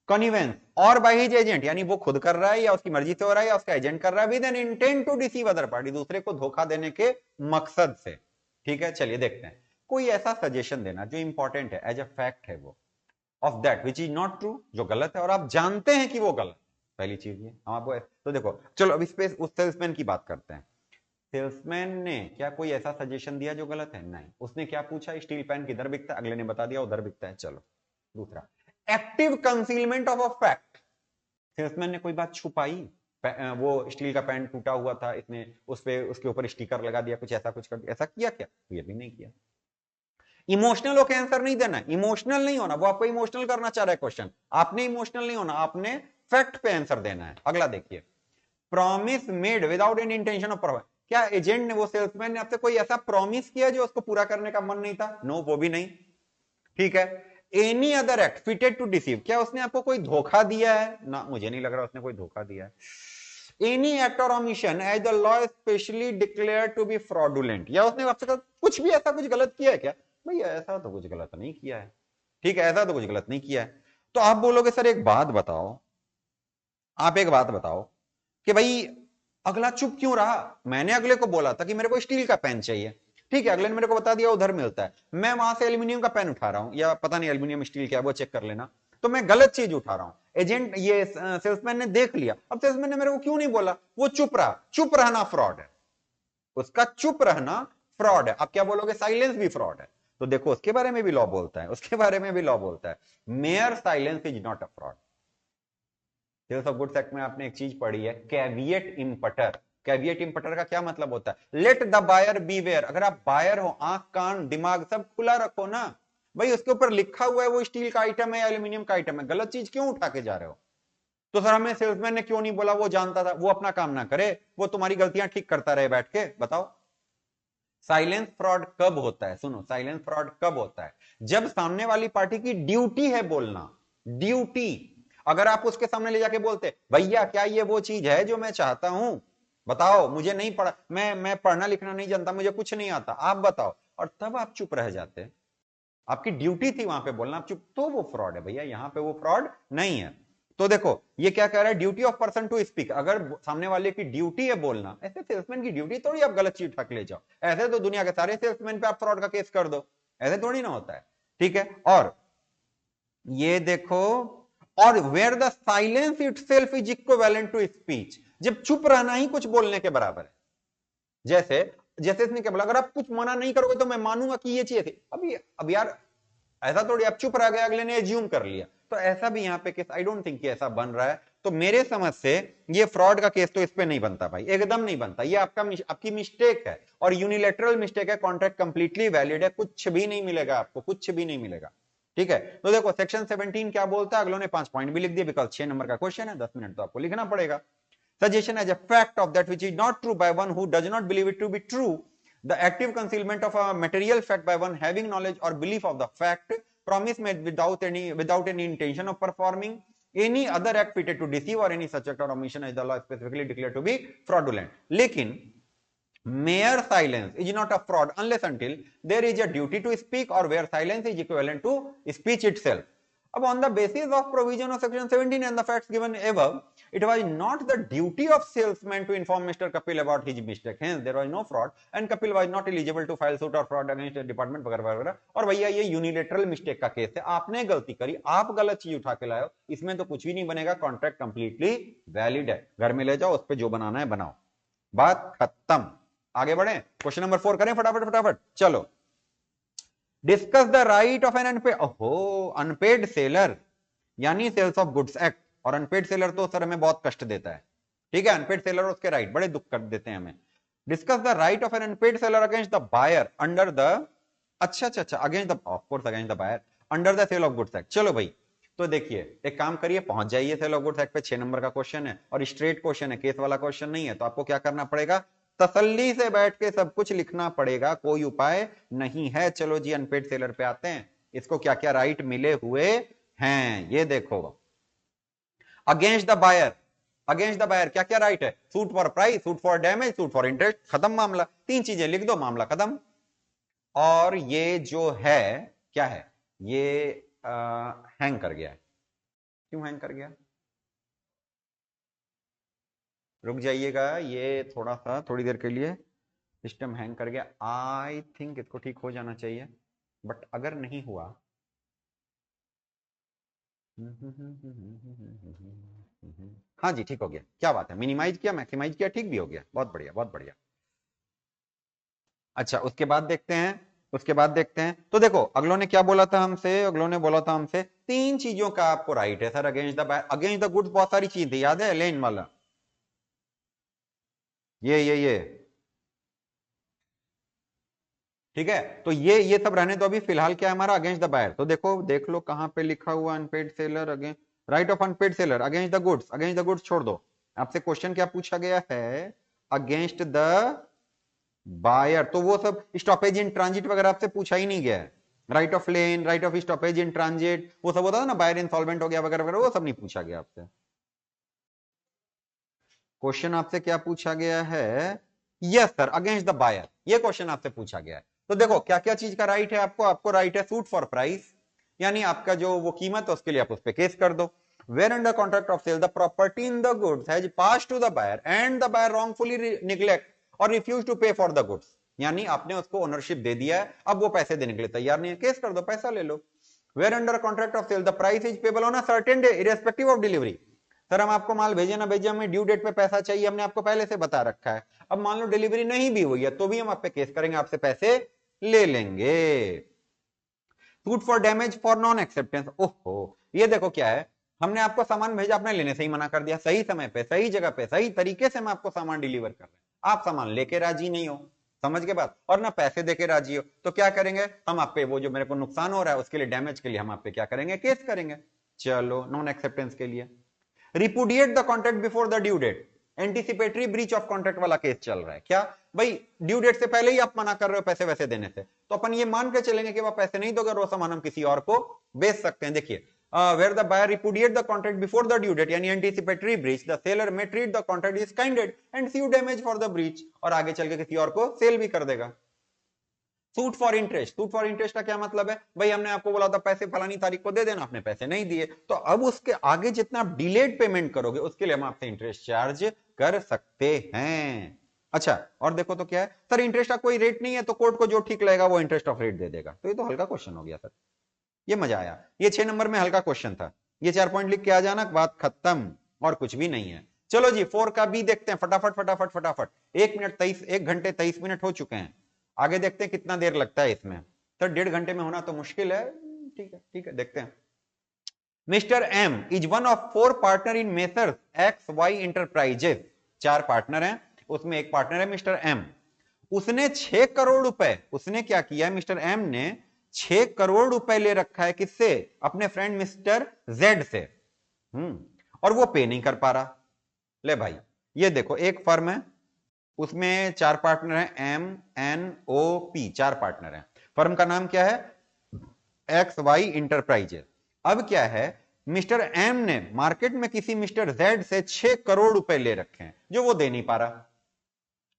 [SPEAKER 1] कन्वीनियंस और बाय हिज एजेंट, यानी वो खुद कर रहा है या उसकी मर्जी से हो रहा है या उसका एजेंट कर रहा है, with an intent to deceive other party, दूसरे को धोखा देने के मकसद से। ठीक है, चलिए देखते हैं। कोई ऐसा सजेशन देना जो इंपॉर्टेंट है, एज अ फैक्ट है वो, of that which is not true, जो गलत है और आप जानते हैं कि वो गलत। पहली चीज ये हम आपको, तो देखो चलो अब इस पे उस सेल्समैन की बात करते हैं। सेल्समैन ने क्या कोई ऐसा सजेशन दिया जो गलत है? नहीं। उसने क्या पूछा, स्टील पेन किधर बिकता है? अगले ने बता दिया उधर बिकता है। चलो दूसरा, active concealment of a fact. Salesman ने कोई बात छुपाई, वो स्टील का पेन टूटा हुआ था, इसने उस पे उसके ऊपर स्टिकर लगा दिया, कुछ ऐसा कुछ कर दिया, ऐसा किया क्या? ये भी नहीं किया। इमोशनल होकर आंसर नहीं देना, इमोशनल नहीं होना, वो आपको इमोशनल करना चाह रहा है क्वेश्चन, आपने इमोशनल नहीं होना, आपने फैक्ट पे आंसर देना है। अगला देखिए, promise made without any intention of provide. क्या एजेंट ने, वो सेल्समैन ने आपसे कोई ऐसा प्रॉमिस किया जो उसको पूरा करने का मन नहीं था? नो, वो भी नहीं। ठीक है, any other act fitted to deceive. क्या उसने आपको कोई धोखा दिया है? ना, मुझे नहीं लग रहा उसने कोई धोखा दिया है। Any act or omission as the law specially declare to be fraudulent. या उसने आपसे कुछ भी ऐसा कुछ गलत किया है क्या? भैया ऐसा तो कुछ गलत नहीं किया है। ठीक है, ऐसा तो कुछ गलत नहीं किया है। तो आप बोलोगे सर एक बात बताओ, आप एक बात बताओ कि भाई अगला चुप क्यों रहा? मैंने अगले को बोला था कि मेरे को स्टील का पेन चाहिए, ठीक है, अगले ने मेरे को बता दिया उधर मिलता है, मैं वहां से एल्यूमिनियम का पेन उठा रहा हूं, या पता नहीं एल्यूमिनियम स्टील क्या है वो चेक कर लेना, तो मैं गलत चीज उठा रहा हूं। एजेंट, ये सेल्समैन ने देख लिया, अब सेल्समैन ने मेरे को क्यों नहीं बोला? वो चुप रहा। चुप रहना फ्रॉड है, उसका चुप रहना फ्रॉड है। आप क्या बोलोगे? साइलेंस भी फ्रॉड है। तो देखो उसके बारे में भी लॉ बोलता है, उसके बारे में भी लॉ बोलता है, mere silence is not a fraud. Sales of goods act में आपने एक चीज पढ़ी है, कैविएट इम्पटर। कैविएट इम्पटर का क्या मतलब होता है? Let the buyer beware. अगर आप बायर हो, आंख कान दिमाग सब खुला रखो ना भाई, उसके ऊपर लिखा हुआ है वो स्टील का आइटम है या एल्यूमिनियम का आइटम है, गलत चीज क्यों उठा के जा रहे हो? तो सर हमें सेल्समैन ने क्यों नहीं बोला, वो जानता था। वो अपना काम ना करे, वो तुम्हारी गलतियां ठीक करता रहे बैठ के, बताओ। साइलेंस फ्रॉड कब होता है? सुनो, साइलेंस फ्रॉड कब होता है? जब सामने वाली पार्टी की ड्यूटी है बोलना, ड्यूटी। अगर आप उसके सामने ले जाके बोलते भैया क्या ये वो चीज है जो मैं चाहता हूं, बताओ, मुझे नहीं पढ़ा, मैं पढ़ना लिखना नहीं जानता, मुझे कुछ नहीं आता, आप बताओ, और तब आप चुप रह जाते, आपकी ड्यूटी थी वहां पे बोलना, आप चुप, तो वो फ्रॉड है भैया, यहां पे वो फ्रॉड नहीं है। तो देखो ये क्या कह रहा है, duty of person to speak. अगर सामने वाले की ड्यूटी है बोलना, ऐसे सेल्समैन की ड्यूटी थोड़ी आप गलत चीज ठक ले जाओ, ऐसे तो दुनिया के सारे सेल्समैन पे आप फ्रॉड का केस कर दो, ऐसे थोड़ी ना होता है। ठीक है, और ये देखो, और where the silence itself is equivalent to speech. जब चुप रहना ही कुछ बोलने के बराबर है। जैसे जैसे इसने क्या बोला, अगर आप कुछ मना नहीं करोगे तो मैं मानूंगा कि ये चीज थी। अब यार ऐसा थोड़ी आप चुप रह गए, अगले ने एज्यूम कर लिया, तो ऐसा भी यहाँ पे केस आई डोंट थिंक कि ऐसा बन रहा है। तो मेरे समझ से ये फ्रॉड का केस तो इस पे नहीं बनता भाई, एकदम नहीं बनता। ये आपकी मिस्टेक है, और यूनिलैटरल मिस्टेक है, कॉन्ट्रैक्ट कंप्लीटली वैलिड है, कुछ भी नहीं मिलेगा आपको, कुछ भी नहीं मिलेगा। ठीक है, तो देखो सेक्शन 17 क्या बोलता है, अगलों ने 5 पॉइंट भी लिख दिए, बिकॉज 6 नंबर का क्वेश्चन है, 10 मिनट तो आपको लिखना पड़ेगा। Suggestion as a fact of that which is not true by one who does not believe it to be true. The active concealment of a material fact by one having knowledge or belief of the fact, promise made without any intention of performing any other act fitted to deceive or any such act or omission as the law specifically declared to be fraudulent. लेकिन mere silence is not a fraud unless until there is a duty to speak or where silence is equivalent to speech itself. अब on the basis of provision of section 17 and the facts given above, it was not the duty of salesman to inform Mr. Kapil about his mistake. Hence, there was no fraud and Kapil was not eligible to file suit or fraud against the department वगैरह वगैरह। और भैया ये unilateral mistake का case है, आपने गलती करी, आप गलत चीज उठा के लाए हो, इसमें तो कुछ भी नहीं बनेगा, कॉन्ट्रैक्ट कंप्लीटली वैलिड है, घर में ले जाओ, उस पर जो बनाना है बनाओ, बात खत्म। आगे बढ़े, क्वेश्चन नंबर 4 करें फटाफट फटाफट, चलो। Discuss the right of an unpaid seller, यानी सेल्स ऑफ गुड्स एक्ट। और अनपेड सेलर तो सर हमें बहुत कष्ट देता है, ठीक है, अनपेड सेलर और उसके राइट बड़े दुख कर देते हैं हमें। Discuss the right of an unpaid seller against the buyer under the, अच्छा against the, of course against the buyer under the sale of goods act. चलो भाई, तो देखिए एक काम करिए, पहुंच जाइए सेल ऑफ गुड्स एक्ट पे, 6 नंबर का क्वेश्चन है और स्ट्रेट क्वेश्चन है, केस वाला क्वेश्चन नहीं है, तो आपको क्या करना पड़ेगा, तसल्ली से बैठ के सब कुछ लिखना पड़ेगा, कोई उपाय नहीं है। चलो जी अनपेड सेलर पे आते हैं, इसको क्या क्या राइट मिले हुए हैं, ये देखो। Against the buyer, against the buyer क्या क्या राइट है, suit for price, suit for damage, suit for interest, खत्म मामला, 3 चीजें लिख दो, मामला खत्म। और ये जो है क्या है, ये हैंग कर गया है, क्यों हैंग कर गया, रुक जाइएगा, ये थोड़ा सा थोड़ी देर के लिए सिस्टम हैंग कर गया, आई थिंक इसको ठीक हो जाना चाहिए, बट अगर नहीं हुआ, हाँ जी ठीक हो गया, क्या बात है, मिनिमाइज किया, मैक्सिमाइज किया, ठीक भी हो गया, बहुत बढ़िया बहुत बढ़िया। अच्छा उसके बाद देखते हैं, उसके बाद देखते हैं, तो देखो अगलों ने क्या बोला था हमसे, अगलों ने बोला था हमसे 3 चीजों का आपको राइट है sir against the buyer. Against the goods बहुत सारी चीज थी, याद है, लेन वाला, ये ठीक है, तो ये सब रहने, तो अभी फिलहाल क्या है हमारा, अगेंस्ट द बायर। तो देखो देख लो कहां पे लिखा हुआ, unpaid seller against, right of unpaid seller against the goods, against the goods छोड़ दो, आपसे क्वेश्चन क्या पूछा गया है, अगेंस्ट द बायर, तो वो सब स्टॉपेज इन ट्रांजिट वगैरह आपसे पूछा ही नहीं गया है, right of lane, right of stoppage in transit, वो सब होता था ना, बायर इंसॉल्वेंट हो गया वगैरह वगैरह, वो सब नहीं पूछा गया आपसे। क्वेश्चन आपसे क्या पूछा गया है, yes sir against the buyer, ये क्वेश्चन आपसे पूछा गया है। तो देखो क्या क्या चीज का राइट है आपको, आपको राइट है सूट फॉर प्राइस, यानी आपका जो वो कीमत है उसके लिए आप उस पर केस कर दो। Where under contract of sale the property in the goods has pass to the buyer and the buyer wrongfully neglect और refuse to pay for the goods, यानी आपने उसको ओनरशिप दे दिया है, अब वो पैसे देने के लिए तैयार नहीं है, केस कर दो, पैसा ले लो। Where under contract of sale the price is payable on a certain day irrespective of delivery, sir हम आपको माल भेजे ना भेजे, हमें ड्यू डेट पे पैसा चाहिए, हमने आपको पहले से बता रखा है, अब मान लो डिलीवरी नहीं भी हुई है तो भी हम आप पे केस करेंगे, आपसे पैसे ले लेंगे। Suit for damage for non acceptance, ओहो ये देखो क्या है, हमने आपको सामान भेजा, आपने लेने से ही मना कर दिया, सही समय पे सही जगह पे सही तरीके से हम आपको सामान डिलीवर कर रहे हैं, आप सामान लेके राजी नहीं हो, समझ के बात, और ना पैसे देके राजी हो, तो क्या करेंगे हम आप पे, वो जो मेरे को नुकसान हो रहा है उसके लिए, डैमेज के लिए हम आप पे क्या करेंगे, केस करेंगे। चलो नॉन एक्सेप्टेंस के लिए repudiate the contract before the due date, anticipatory breach of contract वाला केस चल रहा है, क्या भाई ड्यू डेट से पहले ही आप मना कर रहे हो पैसे वैसे देने से, तो अपन ये मान के चलेंगे कि वह पैसे नहीं दोगे और वो सामान हम किसी और को बेच सकते हैं। देखिए where the buyer repudiate the contract before the due date यानी anticipatory breach, the seller may treat the contract as kinded and sue damage for the breach, और आगे चल के किसी और को सेल भी कर देगा। Suit for interest, suit for interest का क्या मतलब है, भाई हमने आपको बोला था पैसे फलानी तारीख को दे देना, आपने पैसे नहीं दिए, तो अब उसके आगे जितना आप डिलेड पेमेंट करोगे उसके लिए हम आपसे इंटरेस्ट चार्ज कर सकते हैं। अच्छा और देखो तो क्या है सर, इंटरेस्ट का कोई रेट नहीं है, तो कोर्ट को जो ठीक लगेगा वो इंटरेस्ट ऑफ रेट दे देगा, तो ये तो हल्का क्वेश्चन हो गया सर, ये मजा आया, ये 6 नंबर में हल्का क्वेश्चन था, ये 4 पॉइंट लिख के आ जाना, बात खत्म, और कुछ भी नहीं है। चलो जी 4 का भी देखते हैं फटाफट फटाफट फटाफट, 1 घंटे 23 मिनट हो चुके हैं, आगे देखते हैं कितना देर लगता है इसमें, सर 1.5 घंटे में होना तो मुश्किल है, ठीक है देखते हैं। Mister M is one of 4 partner in messrs X Y enterprises, 4 partner हैं, उसमें एक पार्टनर है मिस्टर एम, उसने 6 करोड़ रुपए, उसने क्या किया मिस्टर एम ने 6 करोड़ रुपए ले रखा है किससे? अपने फ्रेंड मिस्टर जेड से। और वो पे नहीं कर पा रहा। ले भाई, ये देखो एक फर्म है, उसमें 4 पार्टनर हैं, M N O P, 4 partner हैं। फर्म का नाम क्या है? X Y enterprises. अब क्या है, मिस्टर एम ने मार्केट में किसी मिस्टर जेड से 6 करोड़ रुपए ले रखे हैं जो वो दे नहीं पा रहा।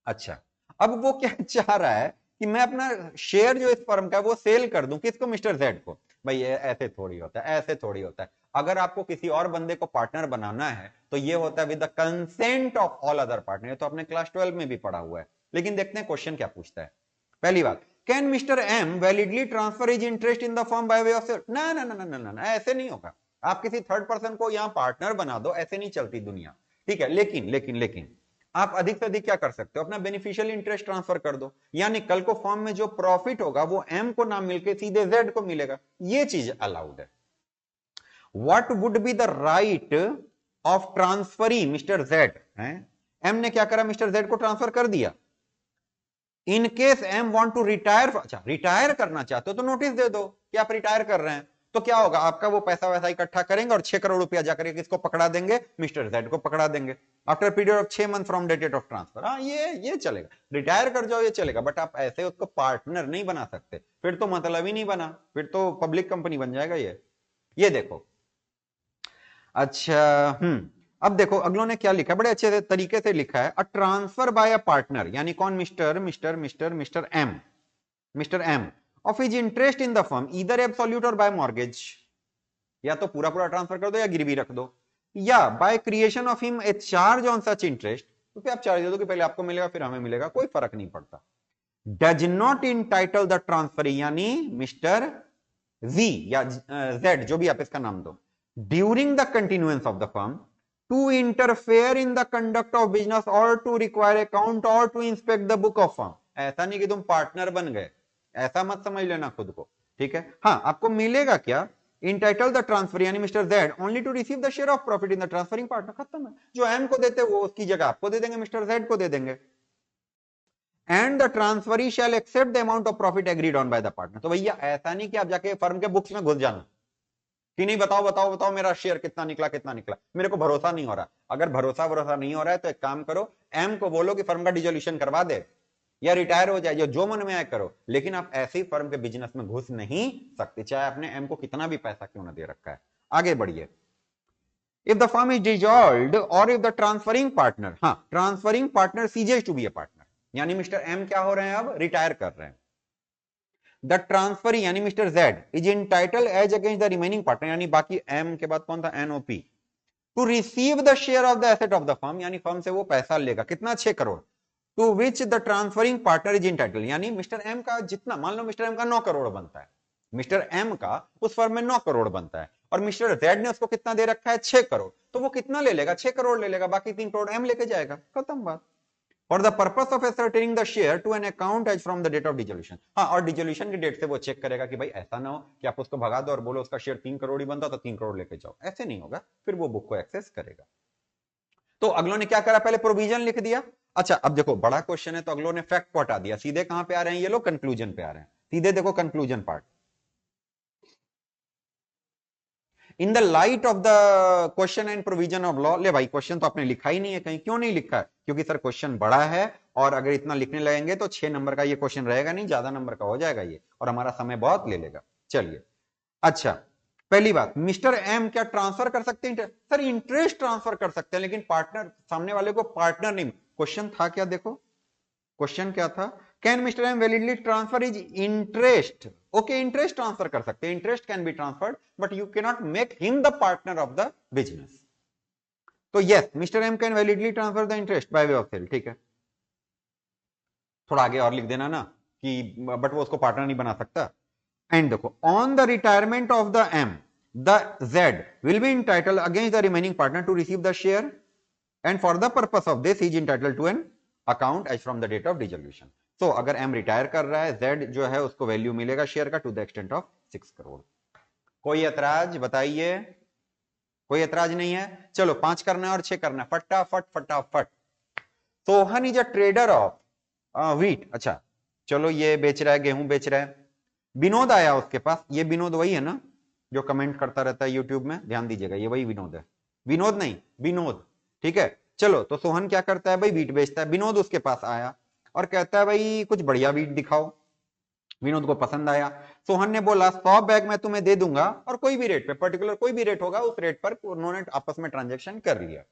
[SPEAKER 1] अच्छा, अब वो क्या चाह रहा है कि मैं अपना शेयर जो इस फर्म का वो सेल कर दूं, किसको? मिस्टर जेड को। भाई ये ऐसे थोड़ी होता है, ऐसे थोड़ी होता है। अगर आपको किसी और बंदे को पार्टनर बनाना है तो ये होता है with the consent of all other partner. तो अपने क्लास 12 में भी पढ़ा हुआ है। लेकिन देखते हैं क्वेश्चन क्या पूछता है। पहली बात, can mister M validly transfer his interest in the firm by way of sale? ना ना ना ना ना, ऐसे नहीं होगा। आप किसी थर्ड पर्सन को यहां पार्टनर बना दो, ऐसे नहीं चलती दुनिया। ठीक है, लेकिन लेकिन लेकिन आप अधिक से अधिक क्या कर सकते हो? अपना बेनिफिशियल इंटरेस्ट ट्रांसफर कर दो, यानी कल को फॉर्म में जो प्रॉफिट होगा वो एम को ना मिलके सीधे जेड को मिलेगा। ये चीज अलाउड है। What would be the right of transferring mister Z? M ने क्या करा? मिस्टर जेड को ट्रांसफर कर दिया। In case M want to retire, अच्छा रिटायर करना चाहते हो तो नोटिस दे दो कि आप रिटायर कर रहे हैं। तो क्या होगा, आपका वो पैसा वैसा इकट्ठा करेंगे और 6 करोड़ रुपया जाकर किसको पकड़ा देंगे? मिस्टर जेड को पकड़ा देंगे after period of 6 month from date of transfer. हाँ, ये चलेगा, रिटायर कर जाओ, ये चलेगा। बट आप ऐसे उसको पार्टनर नहीं बना सकते, फिर तो मतलब ही नहीं बना, फिर तो पब्लिक कंपनी बन जाएगा ये देखो। अच्छा, अब देखो अगलों ने क्या लिखा, बड़े अच्छे तरीके से लिखा है। A transfer by a partner, यानी कौन? Mister M of his interest in the firm either absolute और बाय मॉर्गेज, या तो पूरा पूरा ट्रांसफर कर दो या गिरवी रख दो, या by creation of him a charge on such interest, तो आप चार्ज दे दो कि पहले आपको मिलेगा फिर हमें मिलेगा, कोई फर्क नहीं पड़ता। Does not entitle the transfer, यानी मिस्टर जी या जेड, जो भी आप इसका नाम दो, during the continuance of the firm to interfere in the conduct of business और टू रिक्वायर अकाउंट और to inspect the book of firm. ऐसा नहीं कि तुम पार्टनर बन गए, ऐसा मत समझ लेना खुद को। ठीक है, हाँ, आपको मिलेगा क्या? इंटाइटल द ट्रांसफर, यानी mister Z only to receive the share of profit in the transferring partner. खत्म है। जो एम को देते वो उसकी जगह आपको दे देंगे, मिस्टर जेड को दे देंगे। And the transferee shall accept the amount of profit agreed on by the partner. तो भैया ऐसा नहीं कि आप जाके फर्म के बुक्स में घुस जाना कि नहीं बताओ बताओ बताओ मेरा शेयर कितना निकला कितना निकला, मेरे को भरोसा नहीं हो रहा। अगर भरोसा नहीं हो रहा है तो एक काम करो, एम को बोलो कि फर्म का डिसोल्यूशन करवा दे या रिटायर हो जाए, जो मन में आए करो। लेकिन आप ऐसे ही फर्म के बिजनेस में घुस नहीं सकते, चाहे आपने एम को कितना भी पैसा क्यों ना दे रखा है। आगे बढ़िए। If the firm is dissolved और इफ द ट्रांसफरिंग पार्टनर, हाँ, transferring partner ceases to be a partner, यानी मिस्टर एम क्या हो रहे हैं? अब रिटायर कर रहे हैं। द ट्रांसफरी यानी mister Z is entitle as against the remaining partner, यानी बाकी एम के बाद कौन था? NOP, to receive the share of the asset of the firm, यानी फर्म से वो पैसा लेगा कितना? 6 crore, to which the transferring partner is entitle, यानी मिस्टर एम का जितना, मान लो मिस्टर एम का 9 करोड़ बनता है, मिस्टर एम का उस फर्म में 9 करोड़ बनता है और मिस्टर जेड ने उसको कितना दे रखा है? 6 करोड़। तो वो कितना ले लेगा? 6 करोड़ ले लेगा, बाकी 3 करोड़ एम लेके जाएगा, खत्म बात। For the purpose of ascertaining the share to an account as from the date of dissolution, हाँ, और डिसोल्यूशन की डेट से वो चेक करेगा कि भाई ऐसा ना हो कि आप उसको भगा दो और बोलो उसका शेयर 3 करोड़ ही बनता तो 3 करोड़ लेके जाओ, ऐसे नहीं होगा, फिर वो बुक को एक्सेस करेगा। तो अगलों ने क्या करा? पहले प्रोविजन लिख दिया। अच्छा, अब देखो बड़ा क्वेश्चन है तो अगलों ने फैक्ट को हटा दिया, सीधे कहां पे आ रहे हैं ये लोग? कंक्लूजन पे आ रहे हैं। सीधे देखो conclusion part. In the light of the question and provision of law, ले भाई क्वेश्चन तो आपने लिखा ही नहीं है कहीं, क्यों नहीं लिखा है? क्योंकि सर क्वेश्चन बड़ा है और अगर इतना लिखने लगेंगे तो 6 नंबर का ये क्वेश्चन रहेगा नहीं, ज्यादा नंबर का हो जाएगा ये और हमारा समय बहुत ले लेगा। चलिए, अच्छा, पहली बात, मिस्टर एम क्या ट्रांसफर कर सकते हैं? सर इंटरेस्ट ट्रांसफर कर सकते हैं, लेकिन पार्टनर, सामने वाले को पार्टनर नहीं। क्वेश्चन था क्या? देखो क्वेश्चन क्या था? Can mister M validly transfer his interest? Okay, interest transfer कर सकते हैं, interest can be transferred, but you can not make him the partner of the business. तो yes, mister M can validly transfer the interest by way of sale. ठीक है, थोड़ा आगे और लिख देना ना कि बट वो उसको पार्टनर नहीं बना सकता। एंड देखो, on the retirement of the M, the Z will be entitle against the remaining partner to receive the share and for the purpose of this is entitle to an account as from the date of dissolution. तो अगर M retire कर रहा है, Z जो है उसको value मिलेगा share का to the extent of 6 crore. कोई ऐतराज बताइए? कोई ऐतराज नहीं है? चलो 5 करना है और 6 करना है, फटाफट फटाफट। Sohan is a trader of wheat, अच्छा चलो ये बेच रहा है, गेहूं बेच रहा है। विनोद आया उसके पास, ये विनोद वही है ना जो कमेंट करता रहता है यूट्यूब में, ध्यान दीजिएगा, ये वही विनोद है, विनोद नहीं विनोद, ठीक है। चलो, तो सोहन क्या करता है भाई, वीट बेचता है। विनोद उसके पास आया और कहता है भाई कुछ बढ़िया वीट दिखाओ। विनोद को पसंद आया। सोहन ने बोला 100 बैग मैं तुम्हें दे दूंगा, और कोई भी रेट पे, पर्टिकुलर कोई भी रेट होगा, उस रेट पर उन्होंने आपस में ट्रांजेक्शन कर लिया।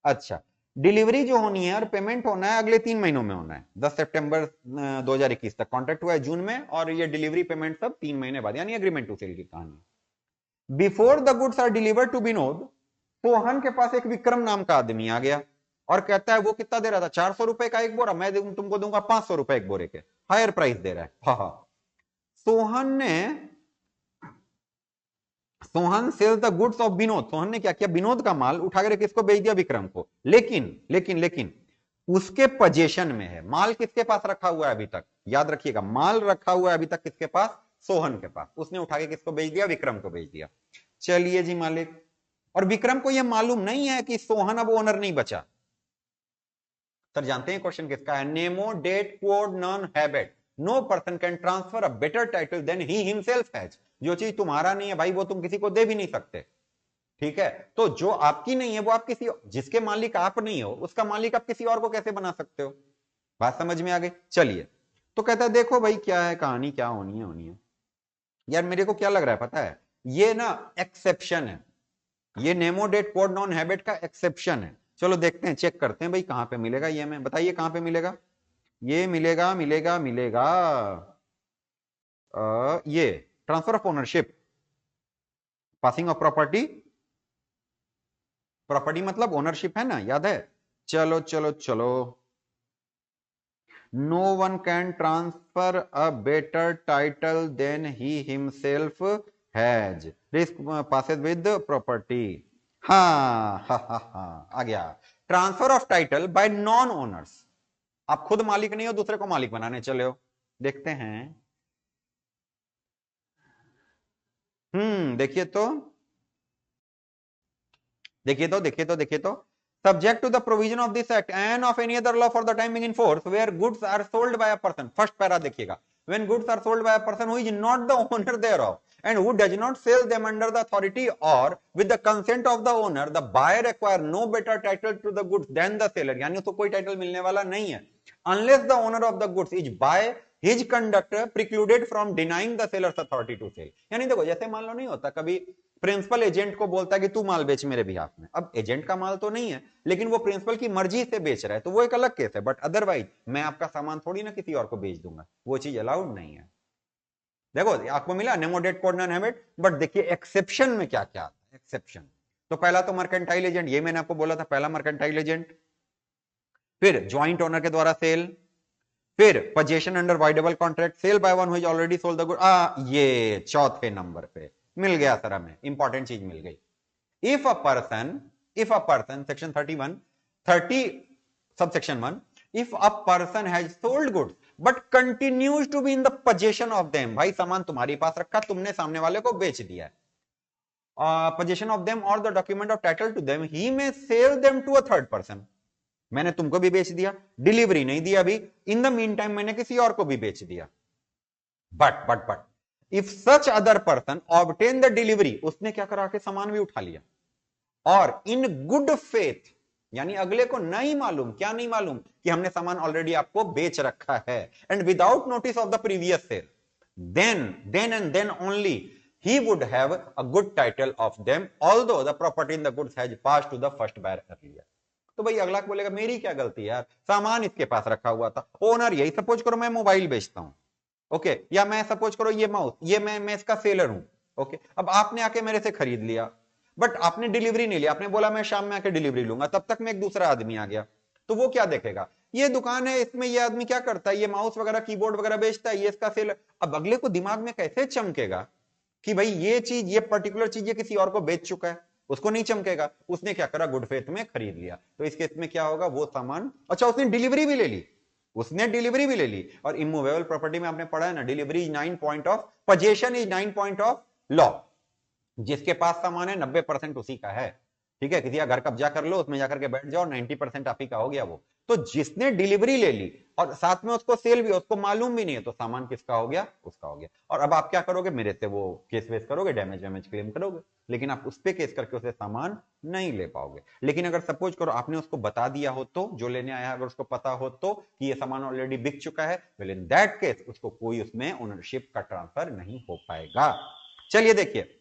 [SPEAKER 1] अच्छा, डिलीवरी जो होनी है और पेमेंट होना है अगले 3 महीनों में होना है। 10 सितंबर 2021 तक कॉन्ट्रैक्ट हुआ है जून में, और ये डिलीवरी पेमेंट सब 3 महीने बाद, यानी एग्रीमेंट टू सेल की कहानी। Before the goods are delivered to Vinod, Sohan के पास एक विक्रम नाम का आदमी आ गया और कहता है वो कितना दे रहा था, 400 रुपए का एक बोरा, मैं तुमको दूंगा 500 रुपए एक बोरे के, हायर प्राइस दे रहा है। हाँ, Sohan sells the goods of Vinod. Sohan ने क्या किया, विनोद का माल उठाकर किसको बेच दिया, विक्रम को। लेकिन उसके पोजीशन में है माल, किसके पास रखा हुआ है अभी तक, याद रखिएगा, माल रखा हुआ है अभी तक किसके पास, सोहन के पास। उसने उठा के किसको बेच दिया, विक्रम को बेच दिया। चलिए जी मालिक, और विक्रम को यह मालूम नहीं है कि सोहन अब ओनर नहीं बचा। सर जानते हैं क्वेश्चन किसका है, nemo dat quod non habet, no person can transfer a better title than he himself has. जो चीज तुम्हारा नहीं है भाई, वो तुम किसी को दे भी नहीं सकते, ठीक है। तो जो आपकी नहीं है वो आप किसी, जिसके मालिक आप नहीं हो उसका मालिक आप किसी और को कैसे बना सकते हो। बात समझ में आ गई। चलिए, तो कहता है देखो भाई क्या है कहानी, क्या होनी है यार। मेरे को क्या लग रहा है पता है, ये ना एक्सेप्शन है, ये nemo dat quod non habet का एक्सेप्शन है। चलो देखते हैं, चेक करते हैं भाई कहां पे मिलेगा ये, हमें बताइए कहां पे मिलेगा ये। मिलेगा ये transfer of ownership, passing of property, property मतलब ओनरशिप है ना, याद है। चलो, no one can transfer a better title than he himself has, risk passes with property. हाँ, आ गया। Transfer of title by non owners, आप खुद मालिक नहीं हो, दूसरे को मालिक बनाने चले हो। देखते हैं, देखिए तो subject to the provision of this act and of any other law for the time being in force where goods are sold by a person, first para देखिएगा, when goods are sold by a person who is not the owner thereof and who does not sell them under the authority or with the consent of the owner, the buyer acquire no better title to the goods than the seller, यानी उसको कोई title मिलने वाला नहीं है unless the owner of the goods is by his conduct precluded from denying the seller's authority to sell। यानी देखो, जैसे मान लो नहीं होता कभी प्रिंसिपल एजेंट को बोलता है कि तू माल बेच मेरे बिहाफ में, अब एजेंट का माल तो नहीं है लेकिन वो प्रिंसिपल की मर्जी से बेच रहा है, तो वो एक अलग केस है, बट अदरवाइज मैं आपका सामान थोड़ी ना किसी और को बेच दूंगा, वो चीज अलाउड नहीं है। देखो आपको मिला नेमोडेट कोड नॉन हैबिट, बट देखिए एक्सेप्शन में क्या क्या आता है। एक्सेप्शन तो पहला तो मर्केंटाइल एजेंट, ये मैंने आपको बोला था, पहला मर्केंटाइल एजेंट, फिर ज्वाइंट ओनर के द्वारा सेल, फिर possession under voidable contract, sale by one who has already sold the good, ये चौथे नंबर पे मिल गया सर, हमें इंपॉर्टेंट चीज मिल गई। If a person section 30 subsection 1, if a person has sold goods but continues to be in the possession of them, भाई सामान तुम्हारे पास रखा, तुमने सामने वाले को बेच दिया है, पोजीशन ऑफ देम और the document of title to them, he may sell them to a third person, मैंने तुमको भी बेच दिया, डिलीवरी नहीं दिया अभी, इन द मीन टाइम मैंने किसी और को भी बेच दिया, but if such other person obtain the delivery, उसने क्या करा के सामान भी उठा लिया, और इन गुड फेथ, यानी अगले को नहीं मालूम, क्या नहीं मालूम, कि हमने सामान ऑलरेडी आपको बेच रखा है, and without notice of the previous sale, then and then only he would have a good title of them although the property in the goods has passed to the first buyer earlier। तो भाई अगला बोलेगा मेरी क्या गलती है यार, सामान इसके पास रखा हुआ था, ओनर यही, सपोज करो मैं मोबाइल बेचता हूं, ओके, या मैं सपोज करो ये माउस, ये मैं इसका सेलर हूं, ओके, अब आपने आके मेरे से खरीद लिया, बट आपने डिलीवरी नहीं लिया, आपने बोला मैं शाम में आके डिलीवरी लूंगा, तब तक में एक दूसरा आदमी आ गया, तो वो क्या देखेगा, ये दुकान है, इसमें ये आदमी क्या करता है, ये माउस वगैरह कीबोर्ड वगैरह बेचता है, ये इसका सेलर। अब अगले को दिमाग में कैसे चमकेगा कि भाई ये चीज, ये पर्टिकुलर चीज ये किसी और को बेच चुका है, उसको नहीं चमकेगा, उसने क्या करा, गुड फेथ में खरीद लिया, तो इस केस में क्या होगा, वो सामान, अच्छा उसने डिलीवरी भी ले ली, और इमूवेबल प्रॉपर्टी में आपने पढ़ा है ना, delivery is 9 point of, position is 9 point of law, जिसके पास सामान है 90% उसी का है, ठीक है, किसी का घर कब्जा कर लो, उसमें जाकर के बैठ जाओ, 90% आप ही का हो गया वो। तो जिसने डिलीवरी ले ली और साथ में उसको सेल भी, उसको मालूम भी नहीं है, तो सामान किसका हो गया? उसका हो गया। और अब आप क्या करोगे? मेरे से वो केस वेस करोगे, डैमेज वैमेज क्लेम करोगे, लेकिन आप उस पर केस करके उसे सामान नहीं ले पाओगे। लेकिन अगर सपोज करो आपने उसको बता दिया हो, तो जो लेने आया अगर उसको पता हो तो कि ये सामान ऑलरेडी बिक चुका है, वेल इन दैट केस उसको कोई उसमें ओनरशिप का ट्रांसफर नहीं हो पाएगा। चलिए देखिए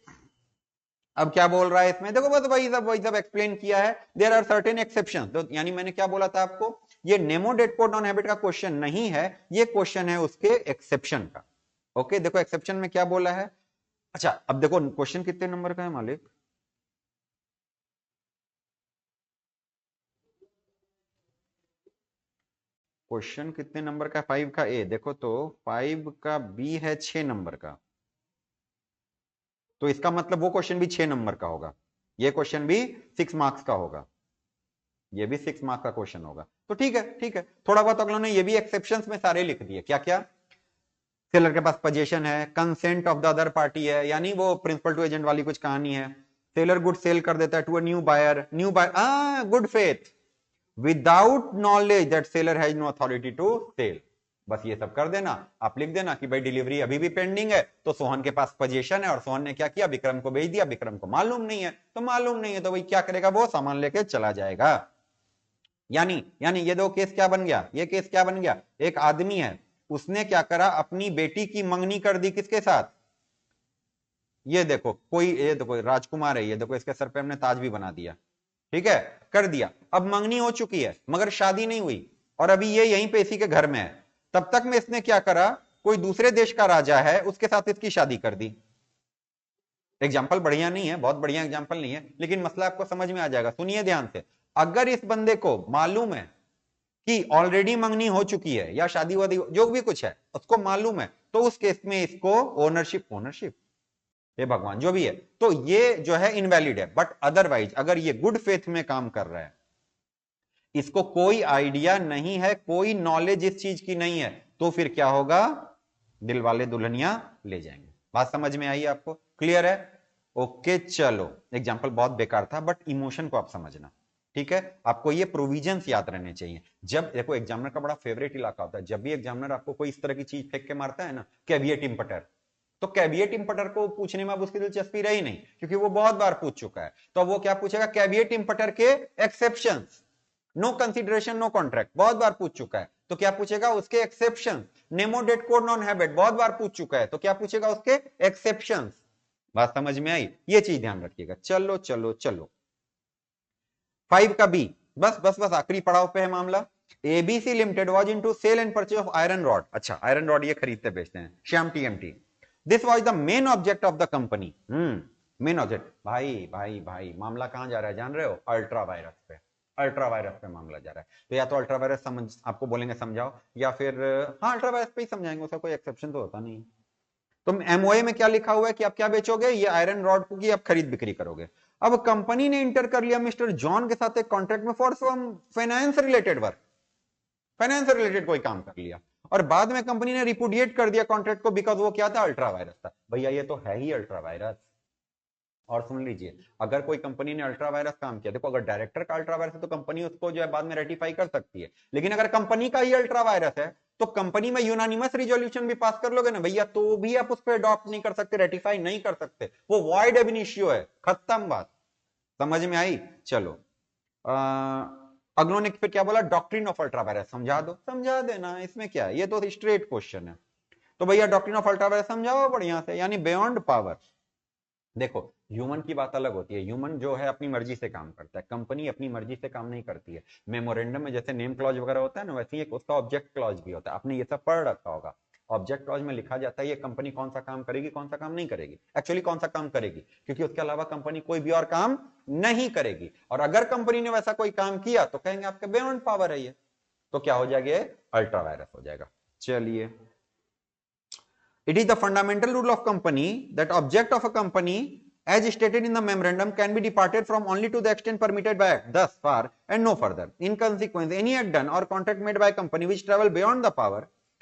[SPEAKER 1] अब क्या बोल रहा है इसमें, देखो बस वही सब एक्सप्लेन किया है। देयर आर सर्टेन एक्सेप्शन, तो यानी मैंने क्या बोला था आपको, ये nemo dat quod non habet का क्वेश्चन नहीं है, ये क्वेश्चन है उसके एक्सेप्शन का। ओके देखो एक्सेप्शन में क्या बोला है। अच्छा अब देखो क्वेश्चन कितने नंबर का है मालिक? क्वेश्चन कितने नंबर का? 5 का ए, देखो तो 5 का बी है 6 नंबर का, तो इसका मतलब वो क्वेश्चन भी 6 नंबर का होगा, ये क्वेश्चन भी 6 मार्क्स का होगा, ये भी 6 मार्क्स का क्वेश्चन होगा। तो ठीक है ठीक है, थोड़ा बहुत अगलों ने ये भी एक्सेप्शंस में सारे लिख दिए। क्या क्या? सेलर के पास पोजीशन है, consent of the other party है, यानी वो प्रिंसिपल टू एजेंट वाली कुछ कहानी है। सेलर गुड सेल कर देता है to a new buyer, good faith without knowledge that seller has no authority to sell. बस ये सब कर देना, आप लिख देना कि भाई डिलीवरी अभी भी पेंडिंग है, तो सोहन के पास पोजीशन है और सोहन ने क्या किया? विक्रम को भेज दिया, विक्रम को मालूम नहीं है, तो मालूम नहीं है तो भाई क्या करेगा? वो सामान लेके चला जाएगा। यानी यानी ये दो केस क्या बन गया? ये केस क्या बन गया? एक आदमी है, उसने क्या करा? अपनी बेटी की मंगनी कर दी, किसके साथ? ये देखो कोई, ये देखो राजकुमार है, ये देखो इसके सर पे हमने ताज भी बना दिया, ठीक है, कर दिया। अब मंगनी हो चुकी है मगर शादी नहीं हुई, और अभी ये यहीं पे इसी के घर में है। तब तक में इसने क्या करा? कोई दूसरे देश का राजा है, उसके साथ इसकी शादी कर दी। एग्जाम्पल बढ़िया नहीं है, बहुत बढ़िया एग्जाम्पल नहीं है, लेकिन मसला आपको समझ में आ जाएगा। सुनिए ध्यान से, अगर इस बंदे को मालूम है कि ऑलरेडी मंगनी हो चुकी है या शादी वादी जो भी कुछ है उसको मालूम है, तो उस केस में इसको ओनरशिप ये भगवान जो भी है, तो ये जो है इनवैलिड है। बट अदरवाइज अगर ये गुड फेथ में काम कर रहा है, इसको कोई आइडिया नहीं है, कोई नॉलेज इस चीज की नहीं है, तो फिर क्या होगा? दिल वाले दुल्हनिया ले जाएंगे। बात समझ में आई आपको? क्लियर है? ओके चलो, एग्जाम्पल बहुत बेकार था बट इमोशन को आप समझना, ठीक है? आपको ये प्रोविजंस याद रहने चाहिए। जब देखो एग्जामिनर का बड़ा फेवरेट इलाका होता है, जब भी एग्जामिनर आपको कोई इस तरह की चीज फेंक के मारता है ना, कैविएट इंपटर, तो कैविएट इंपटर को पूछने में अब उसकी दिलचस्पी रही नहीं, क्योंकि वो बहुत बार पूछ चुका है। तो वो क्या पूछेगा? कैविएट इंपटर के exceptions, no consideration no contract, बहुत बार पूछ चुका है, तो क्या पूछेगा? उसके exception. Nemo dat quod non habet, बहुत बार पूछ चुका है, तो क्या पूछेगा? उसके एक्सेप्शंस। बात समझ में आई? ये चीज ध्यान रखिएगा। चलो चलो चलो 5 का बी, बस बस बस आखिरी पड़ाव पे है मामला। ABC limited was into sale and purchase of iron rod. अच्छा आयरन रॉड ये खरीदते बेचते हैं, Shyam TMT. This was the main object of the company. Main object, भाई भाई भाई मामला कहां जा रहा है जान रहे हो? अल्ट्रा वायरस पे, अल्ट्रा वायरस पे मामला जा रहा है। तो या तो अल्ट्रा वायरस समझ आपको बोलेंगे समझाओ, या फिर हाँ अल्ट्रा वायरस पे ही समझाएंगे, उसका कोई एक्सेप्शन तो होता नहीं। तो एमओए में क्या लिखा हुआ है कि आप क्या बेचोगे? ये आयरन रॉड की आप खरीद बिक्री करोगे। अब कंपनी ने इंटर कर लिया मिस्टर जॉन के साथ एक कॉन्ट्रैक्ट में for some finance related work, finance related कोई काम कर लिया, और बाद में कंपनी ने रिपुडिएट कर दिया कॉन्ट्रैक्ट को, बिकॉज वो क्या था? अल्ट्रा वायरस था। भैया ये तो है ही अल्ट्रा वायरस। और सुन लीजिए, अगर कोई कंपनी ने अल्ट्रा वायरस काम किया, देखो अगर डायरेक्टर का अल्ट्रा वायरस है तो कंपनी उसको जो है बाद में रेटिफाई कर सकती है, लेकिन अगर कंपनी का ही अल्ट्रा वायरस है तो कंपनी में यूनानिमस रिजोल्यूशन भी पास कर लोगे ना भैया, तो भी आप उस पर अडॉप्ट नहीं कर सकते, रेटिफाई नहीं कर सकते, वो वॉइड एब इनिशियो है, खत्म बात। समझ में आई? चलो अगलों ने फिर क्या बोला? डॉक्ट्रिन ऑफ अल्ट्रा वायरस समझा दो, समझा देना, इसमें क्या है, ये तो स्ट्रेट क्वेश्चन है। तो भैया डॉक्ट्रिन ऑफ अल्ट्रा वायरस समझाओ बढ़िया से, यानी बियॉन्ड पावर। देखो ह्यूमन की बात अलग होती है, ह्यूमन जो है अपनी मर्जी से काम करता है, कंपनी अपनी मर्जी से काम नहीं करती है। मेमोरेंडम में जैसे नेम क्लॉज वगैरह होता है ना, वैसे ही एक उसका ऑब्जेक्ट क्लॉज भी होता है, आपने ये सब पढ़ रखा होगा। ऑब्जेक्ट क्लॉज में लिखा जाता है ये कंपनी कौन सा काम करेगी, कौन सा काम नहीं करेगी, एक्चुअली कौन सा काम करेगी, क्योंकि उसके अलावा कंपनी कोई भी और काम नहीं करेगी। और अगर कंपनी ने वैसा कोई काम किया तो कहेंगे आपके बियॉन्ड पावर है ये, तो क्या हो जाएगा? अल्ट्रा वायरस हो जाएगा। चलिए, it is the fundamental rule of company that object of a company as stated in the memorandum can be departed from only to the extent permitted by act, thus far and no further. In consequence, any act done or contract made by a company which travel beyond the power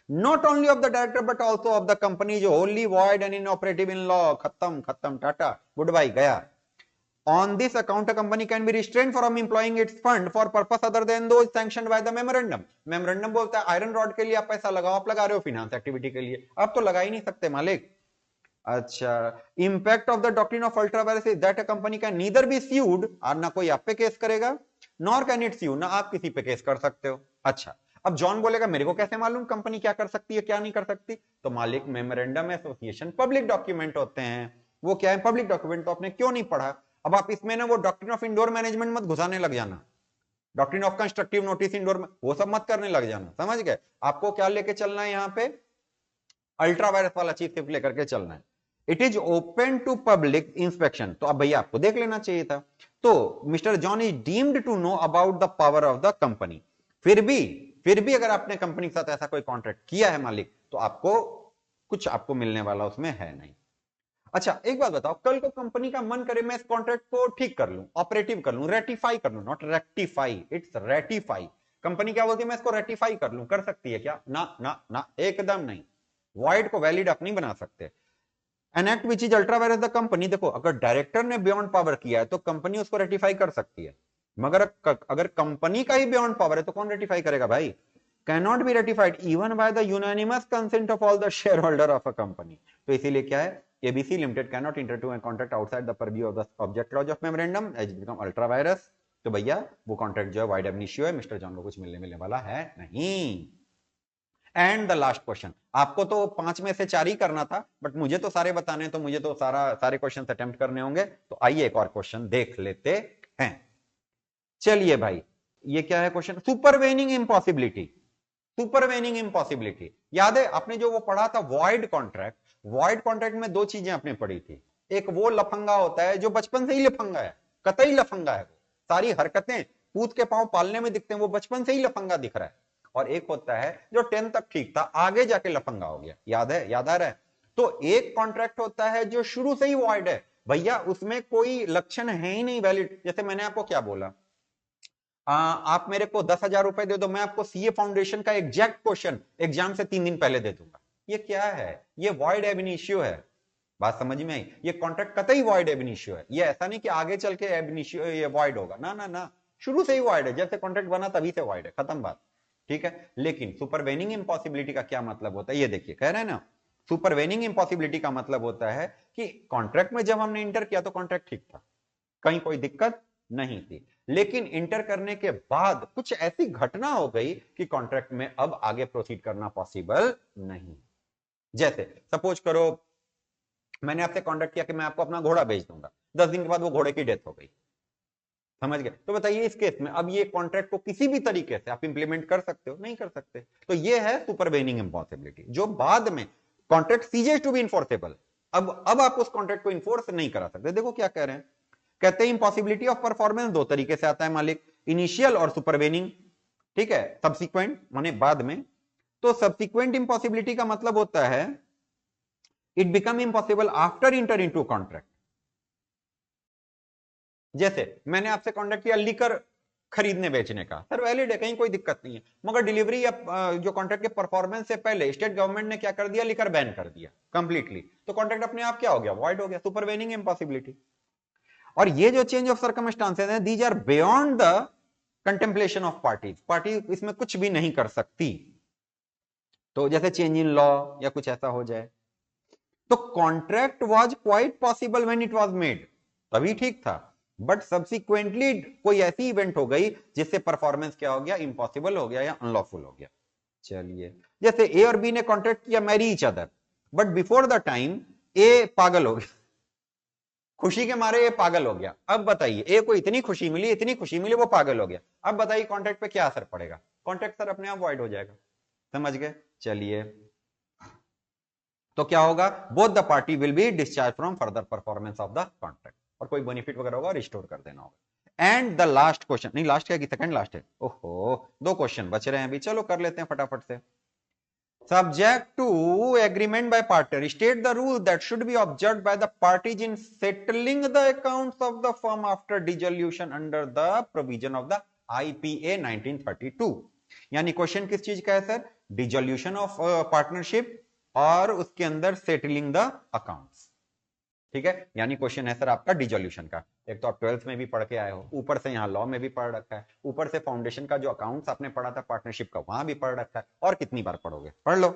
[SPEAKER 1] not only of the director but also of the company is wholly void and inoperative in law. खत्म खत्म tata good bye गया। On this account, a company can be restrained from employing its fund for purpose other than those sanctioned by the memorandum. Memorandum बोलता है iron rod के लिए आप पैसा लगाओ, आप लगा रहे हो फिनेंस एक्टिविटी के लिए, आप तो लगा ही नहीं सकते मालिक। अच्छा, impact of the doctrine of ultra vires is that a company can neither be sued, और ना कोई आप पे केस करेगा, नॉर कैन इट स्यू, ना आप किसी पे केस कर सकते हो। अच्छा, अब जॉन बोलेगा मेरे को कैसे मालूम कंपनी क्या कर सकती है क्या नहीं कर सकती, तो मालिक मेमोरेंडम एसोसिएशन पब्लिक डॉक्यूमेंट होते हैं, वो क्या है पब्लिक डॉक्यूमेंट, तो आपने क्यों नहीं पढ़ा। अब आप इसमें ना वो डॉक्ट्रिन ऑफ इंडोर मैनेजमेंट मत घुसाने लग जाना, doctrine of constructive notice indoor में वो सब मत करने लग जाना, समझ गए। आपको क्या लेके चलना है यहाँ पे, अल्ट्रा वायरस वाला चीज सिर्फ लेकर के चलना है। It is open to public inspection, तो अब भैया आपको देख लेना चाहिए था। तो mister John is deemed to know about the power of the company. फिर भी अगर आपने कंपनी के साथ ऐसा कोई कॉन्ट्रैक्ट किया है मालिक, तो आपको कुछ आपको मिलने वाला उसमें है नहीं। अच्छा एक बात बताओ, कल को कंपनी का मन करे मैं इस कॉन्ट्रैक्ट को ठीक कर लूं, ऑपरेटिव कर लूं, रेटिफाई कर लूं, not rectify, it's ratify. Company क्या बोलती है मैं इसको रेटिफाई कर लूं, कर सकती है क्या, ना ना ना, एकदम नहीं। वॉइड को वैलिड आप नहीं बना सकते। An act which is ultra vires the company, देखो अगर डायरेक्टर ने बियॉन्ड पावर किया है तो कंपनी उसको रेटिफाई कर सकती है, मगर अगर कंपनी का ही बियॉन्ड पावर है तो कौन रेटिफाई करेगा भाई, cannot be ratified even by the unanimous consent of all the shareholder of a company। तो इसीलिए क्या है, ABC Limited cannot enter into a contract outside the purview of the object clause of memorandum as it become ultra virus। तो भैया वो contract जो है wide एब इनिशियो है, मिस्टर जॉन को कुछ मिलने वाला है नहीं। एंड द लास्ट क्वेश्चन, आपको तो 5 में से 4 ही करना था, बट मुझे तो सारे बताने, तो मुझे तो सारे क्वेश्चन अटेम्प्ट करने होंगे, तो आइए एक और क्वेश्चन देख लेते हैं। चलिए भाई, ये क्या है question, supervening impossibility. Supervening impossibility याद है आपने जो वो पढ़ा था वॉइड कॉन्ट्रैक्ट, वॉइड कॉन्ट्रैक्ट में 2 चीजें आपने पढ़ी थी, एक वो लफंगा होता है जो बचपन से ही लफंगा है, कतई लफंगा है, सारी हरकतें पूत के पांव पालने में दिखते हैं, वो बचपन से ही लफंगा दिख रहा है, और एक होता है जो 10 तक ठीक था आगे जाके लफंगा हो गया, याद है, याद आ रहा है। तो एक कॉन्ट्रैक्ट होता है जो शुरू से ही वॉइड है, भैया उसमें कोई लक्षण है ही नहीं वैलिड। जैसे मैंने आपको क्या बोला, आप मेरे को 10,000 रुपए दे दो, मैं आपको सीए फाउंडेशन का एग्जैक्ट क्वेश्चन एग्जाम से 3 दिन पहले दे दूंगा, ये क्या है, ये वॉइड एब इनिशियो है। बात समझ में आई, ये कॉन्ट्रैक्ट कतई वॉइड एब इनिशियो है, ये ऐसा नहीं कि आगे चल के एब इनिशियो ये वॉइड होगा, ना ना ना, शुरू से ही वॉइड है, जैसे कॉन्ट्रैक्ट बना तभी से वॉइड है, खत्म बात, ठीक है। लेकिन सुपरवेनिंग इम्पॉसिबिलिटी का क्या मतलब होता है, ये देखिए कह रहे हैं ना, सुपरवेनिंग इम्पॉसिबिलिटी का मतलब होता है कि कॉन्ट्रैक्ट में जब हमने इंटर किया तो कॉन्ट्रैक्ट ठीक था, कहीं कोई दिक्कत नहीं थी, लेकिन इंटर करने के बाद कुछ ऐसी घटना हो गई कि कॉन्ट्रैक्ट में अब आगे प्रोसीड करना पॉसिबल नहीं। जैसे सपोज करो मैंने आपसे कॉन्ट्रैक्ट किया कि मैं आपको अपना घोड़ा बेच दूंगा, 10 दिन के बाद वो घोड़े की डेथ हो गई, समझ गए, तो बताइए इस केस में अब ये कॉन्ट्रैक्ट को किसी भी तरीके से आप इंप्लीमेंट कर सकते हो, नहीं कर सकते। तो ये है सुपरवेनिंग इम्पॉसिबिलिटी, जो बाद में contract ceases to be enforceable, अब आप उस कॉन्ट्रैक्ट को इन्फोर्स नहीं करा सकते। देखो क्या कह रहे हैं, कहते हैं इंपॉसिबिलिटी ऑफ परफॉर्मेंस 2 तरीके से आता है मालिक, इनिशियल और सुपरवेनिंग, ठीक है, सब्सिक्वेंट माने बाद में। तो सब्सिक्वेंट इंपॉसिबिलिटी का मतलब होता है it become impossible after inter into contract. जैसे मैंने आपसे कॉन्ट्रैक्ट किया लिकर खरीदने बेचने का, सर वैलिड है, कहीं कोई दिक्कत नहीं है, मगर डिलीवरी या जो कॉन्ट्रैक्ट के परफॉर्मेंस से पहले स्टेट गवर्नमेंट ने क्या कर दिया, लिकर बैन कर दिया कंप्लीटली, तो कॉन्ट्रैक्ट अपने आप क्या हो गया, वॉइड हो गया, सुपरवेनिंग इम्पॉसिबिलिटी। और ये जो चेंज ऑफ सर्कमस्टांसेस हैं these are beyond the contemplation of parties, party इसमें कुछ भी नहीं कर सकती। तो जैसे चेंज इन लॉ या कुछ ऐसा हो जाए, तो contract was quite possible when it was made, तभी ठीक था, बट सब्सिक्वेंटली कोई ऐसी इवेंट हो गई जिससे परफॉर्मेंस क्या हो गया, इम्पॉसिबल हो गया या अनलॉफुल हो गया। चलिए जैसे ए और बी ने कॉन्ट्रैक्ट किया marry each other, but before the time A पागल हो गया, खुशी के मारे ये पागल हो गया। अब बताइए ए को इतनी खुशी मिली वो पागल हो गया, अब बताइए कॉन्ट्रैक्ट पे क्या असर पड़ेगा, कॉन्ट्रैक्ट सर अपने आप वॉइड हो जाएगा, समझ गए। चलिए तो क्या होगा, both the party will be discharge from further performance of the contract, और कोई बेनिफिट वगैरह होगा रिस्टोर कर देना होगा। एंड द लास्ट क्वेश्चन, नहीं लास्ट क्या कि सेकंड लास्ट है, ओहो 2 क्वेश्चन बच रहे हैं अभी, चलो कर लेते हैं फटाफट से। Subject to agreement by partner, state the rule that should be observed by the parties in settling the accounts of the firm after dissolution under the provision of the IPA 1932। यानी क्वेश्चन किस चीज का है sir, dissolution of partnership और उसके अंदर settling the accounts, ठीक है, यानी क्वेश्चन है सर आपका डिसोल्यूशन का। एक तो आप 12th में भी पढ़ के आए हो, ऊपर से यहाँ लॉ में भी पढ़ रखा है, ऊपर से फाउंडेशन का जो अकाउंट्स आपने पढ़ा था पार्टनरशिप का वहां भी पढ़ रखा है, और कितनी बार पढ़ोगे, पढ़ लो।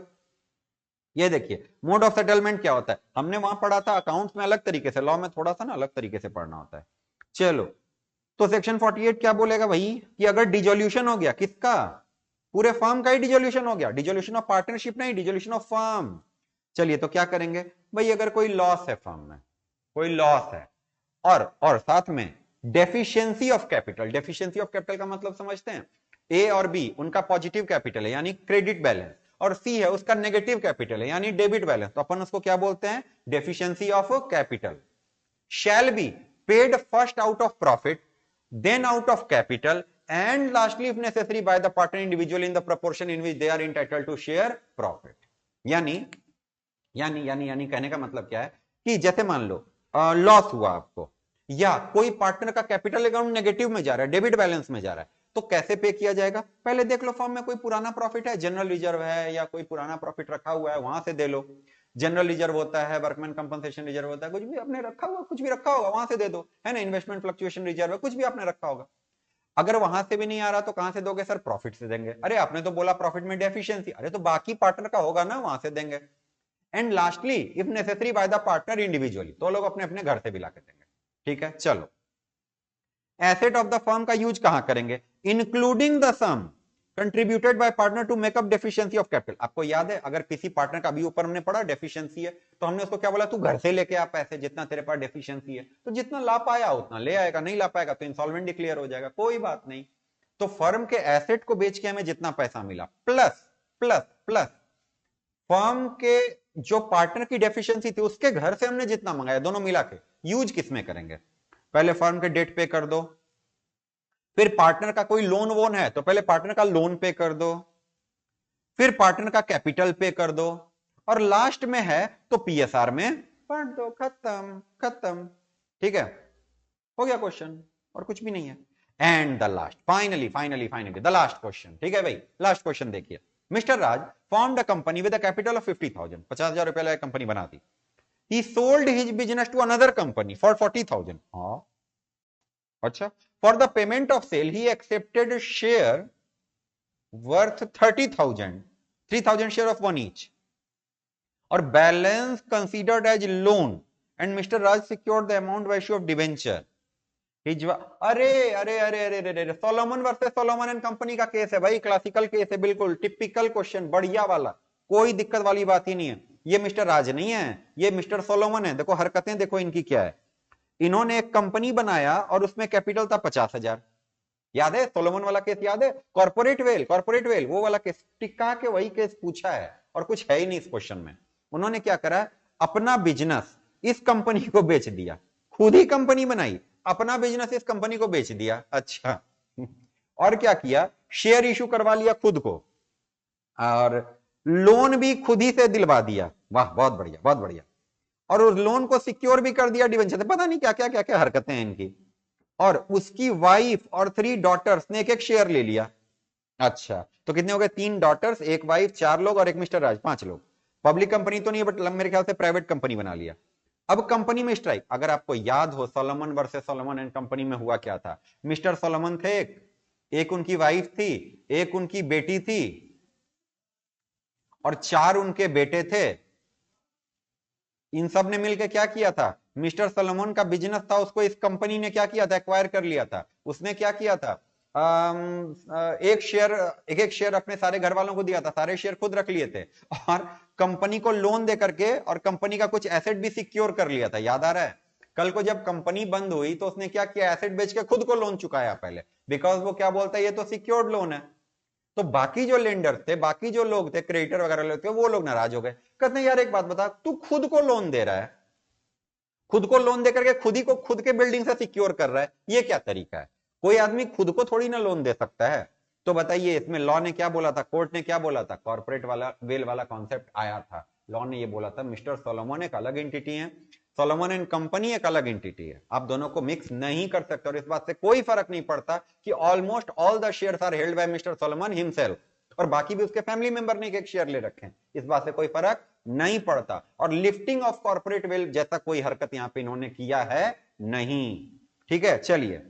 [SPEAKER 1] ये देखिए मोड ऑफ सेटलमेंट क्या होता है, हमने वहां पढ़ा था अकाउंट्स में अलग तरीके से, लॉ में थोड़ा सा ना अलग तरीके से पढ़ना होता है। चलो, तो सेक्शन 48 क्या बोलेगा भाई कि अगर डिसोल्यूशन हो गया, किसका, पूरे फर्म का ही डिसोल्यूशन हो गया, डिसोल्यूशन ऑफ पार्टनरशिप नहीं, डिसोल्यूशन ऑफ फर्म। चलिए तो क्या करेंगे भाई, अगर कोई लॉस है फर्म में, कोई लॉस है, और साथ में deficiency of capital, deficiency of capital का मतलब समझते हैं, ए और बी उनका पॉजिटिव कैपिटल है यानी क्रेडिट बैलेंस, और सी है उसका नेगेटिव कैपिटल है यानी डेबिट बैलेंस, तो अपन उसको क्या बोलते हैं, deficiency of capital. Shall be paid first out of profit, then out of capital, and lastly if necessary by the partner individual in the proportion in which they are entitled to share profit। यानी कहने का मतलब क्या है कि जैसे मान लो loss हुआ आपको, या कोई पार्टनर का कैपिटल अकाउंट नेगेटिव में जा रहा है, डेबिट बैलेंस में जा रहा है, तो कैसे पे किया जाएगा, पहले देख लो फर्म में कोई पुराना प्रॉफिट है, जनरल रिजर्व है या कोई पुराना प्रॉफिट रखा हुआ है, वहां से दे लो। जनरल रिजर्व होता है, वर्कमैन कंपनसेशन रिजर्व होता है, कुछ भी आपने रखा हुआ, कुछ भी रखा होगा वहां से दे दो, है ना, इन्वेस्टमेंट फ्लक्चुएशन रिजर्व है, कुछ भी आपने रखा होगा। अगर वहां से भी नहीं आ रहा तो कहां से दोगे सर, प्रॉफिट से देंगे। अरे आपने तो बोला प्रॉफिट में डेफिशिएंसी, अरे तो बाकी पार्टनर का होगा ना, वहां से देंगे। And lastly if necessary bye the partner individually, तो लोग अपने अपने घर से भी लाके देंगे। ठीक है, चलो एसेट ऑफ द फर्म का यूज कहां करेंगे, including the sum contributed by partner to make up deficiency of capital. आपको याद है अगर किसी पार्टनर का अभी ऊपर हमने पढ़ा डेफिशिएंसी है, तो हमने उसको क्या बोला, तू घर से लेके आ पैसे, जितना तेरे पास डेफिशिएंसी है, तो जितना ला पाया उतना ले आएगा, नहीं ला पाएगा तो इंसॉल्वेंट डिक्लेयर हो जाएगा, कोई बात नहीं। तो फर्म के एसेट को बेच के हमें जितना पैसा मिला प्लस प्लस प्लस फर्म के जो पार्टनर की डेफिशिएंसी थी उसके घर से हमने जितना मंगाया, दोनों मिला के यूज किसमें करेंगे, पहले फर्म के डेट पे कर दो, फिर पार्टनर का कोई लोन वोन है तो पहले पार्टनर का लोन पे कर दो, फिर पार्टनर का कैपिटल पे कर दो, और लास्ट में है तो पीएसआर में पढ़ दो, खत्म खत्म। ठीक है, हो गया क्वेश्चन, और कुछ भी नहीं है। And the last finally the last question. ठीक है भाई, लास्ट क्वेश्चन देखिए, mister Raj formed a company with a capital of 50,000, 50,000 रुपए लगा कंपनी बना दी। He sold his business to another company for 40,000। हाँ अच्छा, for the payment of sale he accepted share worth 30,000, 3,000 share of one each, और balance considered as loan, and mister Raj secured the amount by issue of debenture. अरे अरे अरे अरे अरे, Solomon versus Solomon and company का case है भाई, classical case है, बिल्कुल टिपिकल क्वेश्चन, बढ़िया वाला, कोई दिक्कत वाली बात ही नहीं है। ये मिस्टर राज नहीं है, ये मिस्टर सोलोमन है। देखो हरकतें देखो इनकी क्या है, इन्होंने एक कंपनी बनाया और उसमें कैपिटल था 50,000, याद है सोलोमन वाला केस, याद है, कॉर्पोरेट वेल वो वाला केस, टिका के वही केस पूछा है, और कुछ है ही नहीं इस क्वेश्चन में। उन्होंने क्या करा, अपना बिजनेस इस कंपनी को बेच दिया, खुद ही कंपनी बनाई, अपना बिजनेस इस कंपनी को बेच दिया। अच्छा और क्या किया, शेयर इशू करवा लिया खुद को, और लोन भी खुद ही से दिलवा दिया। वाह बहुत बढ़िया बहुत बढ़िया, और उस लोन को सिक्योर भी कर दिया डिवेंचर से। पता नहीं क्या क्या क्या क्या हरकतें हैं इनकी। और उसकी वाइफ और 3 डॉटर्स ने एक एक शेयर ले लिया। अच्छा तो कितने हो गए, 3 डॉटर्स, एक वाइफ, 4 लोग, और एक मिस्टर राज, 5 लोग। पब्लिक कंपनी तो नहीं है बट मेरे ख्याल से प्राइवेट कंपनी बना लिया। अब कंपनी में स्ट्राइक, अगर आपको याद हो Solomon versus Solomon and company में हुआ क्या था, मिस्टर सोलोमन थे, एक उनकी वाइफ थी, एक उनकी बेटी थी, और 4 उनके बेटे थे। इन सब ने मिलकर क्या किया था, मिस्टर सोलोमन का बिजनेस था, उसको इस कंपनी ने क्या किया था, एक्वायर कर लिया था। उसने क्या किया था, एक शेयर अपने सारे घर वालों को दिया था, सारे शेयर खुद रख लिए थे, और कंपनी को लोन दे करके और कंपनी का कुछ एसेट भी सिक्योर कर लिया था। याद आ रहा है, कल को जब कंपनी बंद हुई तो उसने क्या किया, एसेट बेच के खुद को लोन चुकाया पहले, बिकॉज वो क्या बोलता है, ये तो सिक्योर्ड लोन है। तो बाकी जो लेंडर थे, बाकी जो लोग थे, क्रेडिटर वगैरह लोग थे, वो लोग नाराज हो गए, कहते हैं यार एक बात बता, तू खुद को लोन दे रहा है, खुद को लोन देकर के खुद ही को खुद के बिल्डिंग से सिक्योर कर रहा है, ये क्या तरीका है, कोई आदमी खुद को थोड़ी ना लोन दे सकता है। तो बताइए इसमें लॉ ने क्या बोला था, कोर्ट ने क्या बोला था, कॉर्पोरेट वाला वेल वाला कॉन्सेप्ट आया था। लॉ ने ये बोला था मिस्टर सोलोमन एक अलग एंटिटी है, सोलोमन एंड कंपनी एक अलग एंटिटी है, आप दोनों को मिक्स नहीं कर सकते। और इस बात से कोई फर्क नहीं पड़ता कि almost all the shares are held by mister Solomon himself, और बाकी भी उसके फैमिली मेंबर ने एक शेयर ले रखे हैं, इस बात से कोई फर्क नहीं पड़ता। और लिफ्टिंग ऑफ कॉर्पोरेट वेल्थ जैसा कोई हरकत यहां पे इन्होंने किया है नहीं। ठीक है, चलिए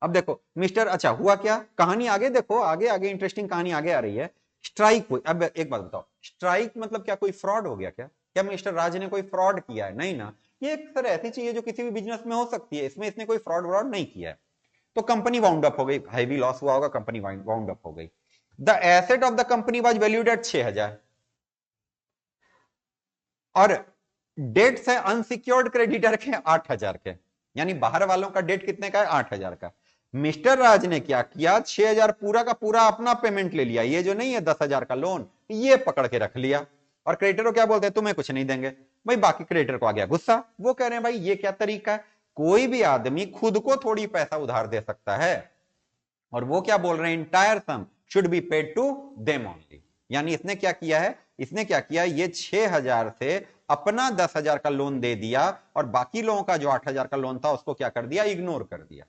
[SPEAKER 1] अब देखो मिस्टर, अच्छा हुआ क्या, कहानी आगे देखो, आगे आगे इंटरेस्टिंग कहानी आगे आ रही है। स्ट्राइक हुई। अब एक बात बताओ, स्ट्राइक मतलब क्या कोई फ्रॉड हो गया क्या? क्या मिस्टर राज ने कोई फ्रॉड किया है? नहीं ना, ये एक सर ऐसी चीज है जो किसी भी बिजनेस में हो सकती है, इसमें इसने कोई फ्रॉड नहीं किया है। तो कंपनी वाउंड अप हो गई, हैवी लॉस हुआ होगा, कंपनी वाउंड अप हो गई। The asset of the company was valued at 6000 और डेट्स है अनसिक्योर्ड क्रेडिटर के 8000 के, यानी बाहर वालों का डेट कितने का है? 8000 का। मिस्टर राज ने क्या किया, 6000 पूरा का पूरा अपना पेमेंट ले लिया, ये जो नहीं है 10,000 का लोन, ये पकड़ के रख लिया। और क्रेडिटर को क्या बोलते हैं, तुम्हें कुछ नहीं देंगे भाई। बाकी क्रेडिटर को आ गया गुस्सा, वो कह रहे हैं भाई ये क्या तरीका है, कोई भी आदमी खुद को थोड़ी पैसा उधार दे सकता है। और वो क्या बोल रहे हैं, entire sum should be paid to them only. यानी इसने क्या किया है, इसने क्या किया, ये 6000 से अपना 10,000 का लोन दे दिया और बाकी लोगों का जो 8,000 का लोन था उसको क्या कर दिया, इग्नोर कर दिया।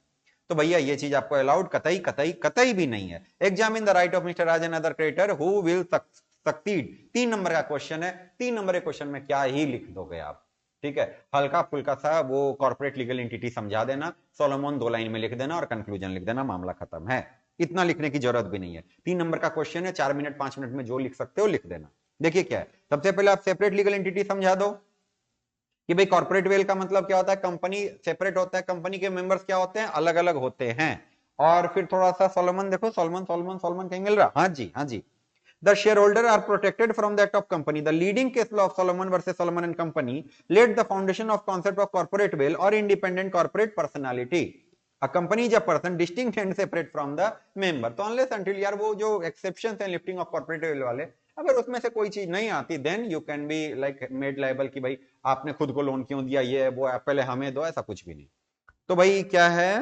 [SPEAKER 1] तो भैया ये चीज आपको अलाउड कतई कतई कतई भी नहीं है। Examine the right of mister Raj and other creditor who will succeed. 3 number का क्वेश्चन है, 3 नंबर के क्वेश्चन में क्या ही लिख दोगे आप? ठीक है, हल्का फुल्का सा वो कॉर्पोरेट लीगल एंटिटी समझा देना, सोलोमन 2 लाइन में लिख देना और कंक्लूजन लिख देना, मामला खत्म है। इतना लिखने की जरूरत भी नहीं है। 3 नंबर का क्वेश्चन है, 4 मिनट 5 मिनट में जो लिख सकते हो लिख देना। देखिए क्या है, सबसे पहले आप सेपरेट लीगल एंटिटी समझा दो कि भाई कॉर्पोरेट वेल का मतलब क्या होता है, कंपनी सेपरेट होता है, कंपनी के मेंबर्स क्या होते हैं, अलग अलग होते हैं। और फिर थोड़ा सा सोलोमन देखो, सोलोमन सोलोमन सोलोमन कहीं मिल रहा, हाँ जी हाँ जी। The shareholder are protected from the act of company. The leading case law of Solomon versus Solomon and Company laid the foundation of concept of corporate will or independent corporate personality. A company is a person distinct and separate from the member. तो unless until यार वो जो exceptions हैं lifting of corporate will वाले, अगर उसमें से कोई चीज नहीं आती, then you can be like made liable कि भाई आपने खुद को लोन क्यों दिया, ये वो पहले हमें दो, ऐसा कुछ भी नहीं। तो भाई क्या है,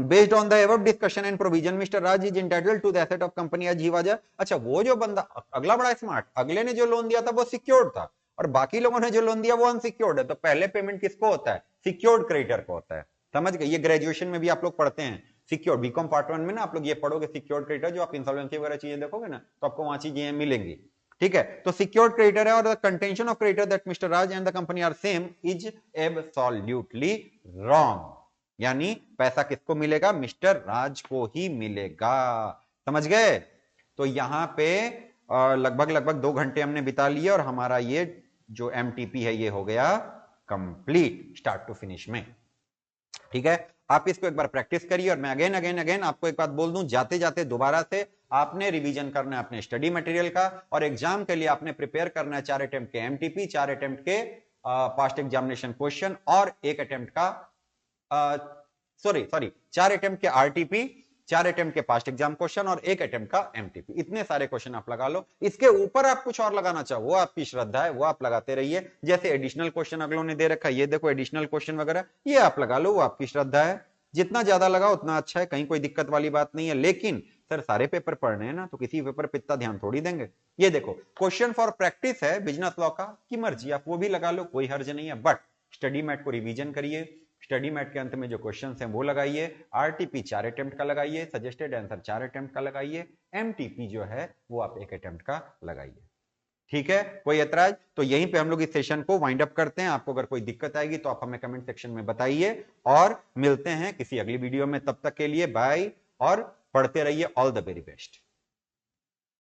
[SPEAKER 1] based on the above discussion and provision, Mr. Raj is entitled to the asset of company as he was a, अच्छा वो जो बंदा अगला बड़ा स्मार्ट, अगले ने जो लोन दिया था वो सिक्योर्ड था और बाकी लोगों ने जो लोन दिया वो अनसिक्योर्ड है, तो पहले पेमेंट किसको होता है, सिक्योर्ड क्रेडिटर को होता है। समझ गए, ये ग्रेजुएशन में भी आप लोग पढ़ते हैं, सिक्योर्ड बीकॉम पार्ट 1 में ना आप लोग ये पढ़ोगे सिक्योर्ड क्रेडिटर, जो आप इंसॉल्वेंसी वगैरह चीजें देखोगे ना तो आपको वहां चीजें मिलेंगी। ठीक है, तो सिक्योर्ड क्रेडिटर है और the contention of creditor that mister Raj and the company are same is absolutely wrong. यानी पैसा किसको मिलेगा, मिस्टर राज को ही मिलेगा। समझ गए, तो यहां पे लगभग 2 घंटे हमने बिता लिए और हमारा ये जो एमटीपी है ये हो गया कंप्लीट स्टार्ट टू फिनिश में। ठीक है, आप इसको एक बार प्रैक्टिस करिए और मैं अगेन अगेन अगेन आपको एक बात बोल दूं, जाते जाते दोबारा से आपने रिवीजन करना है अपने स्टडी मटेरियल का और एग्जाम के लिए आपने प्रिपेयर करना है 4 अटेम्प्ट के एमटीपी, 4 अटेम्प्ट के पास्ट एग्जामिनेशन क्वेश्चन और 1 अटेम्प्ट का 4 अटेम्प्ट के आरटीपी, 4 अटेम्प्ट के पास्ट एग्जाम क्वेश्चन और 1 अटेम्प्ट का एमटीपी। इतने सारे क्वेश्चन आप लगा लो। इसके ऊपर आप कुछ और लगाना चाहो वो आपकी श्रद्धा है, वो आप लगाते रहिए। जैसे एडिशनल क्वेश्चन अगलों ने दे रखा है, ये देखो एडिशनल क्वेश्चन वगैरह, ये आप लगा लो, वो आपकी श्रद्धा है। जितना ज्यादा लगाओ उतना अच्छा है, कहीं कोई दिक्कत वाली बात नहीं है। लेकिन सर सारे पेपर पढ़ने हैं ना, तो किसी पेपर पे इतना ध्यान थोड़ी देंगे। ये देखो क्वेश्चन फॉर प्रैक्टिस है बिजनेस लॉ का, की मर्जी आप वो भी लगा लो, कोई हर्ज नहीं है। बट स्टडी मैट को रिवीजन करिए, स्टडी मैट के अंत में जो क्वेश्चंस हैं वो लगाइए, आरटीपी 4 अटेम्प्ट का लगाइए, सजेस्टेड आंसर 4 अटेम्प्ट का लगाइए, एमटीपी जो है वो आप 1 अटेम्प्ट का लगाइए। ठीक है, कोई ऐतराज? तो यहीं पे हम लोग इस सेशन को वाइंड अप करते हैं। आपको अगर कोई दिक्कत आएगी तो आप हमें कमेंट सेक्शन में बताइए और मिलते हैं किसी अगली वीडियो में। तब तक के लिए बाय और पढ़ते रहिए। All the very best.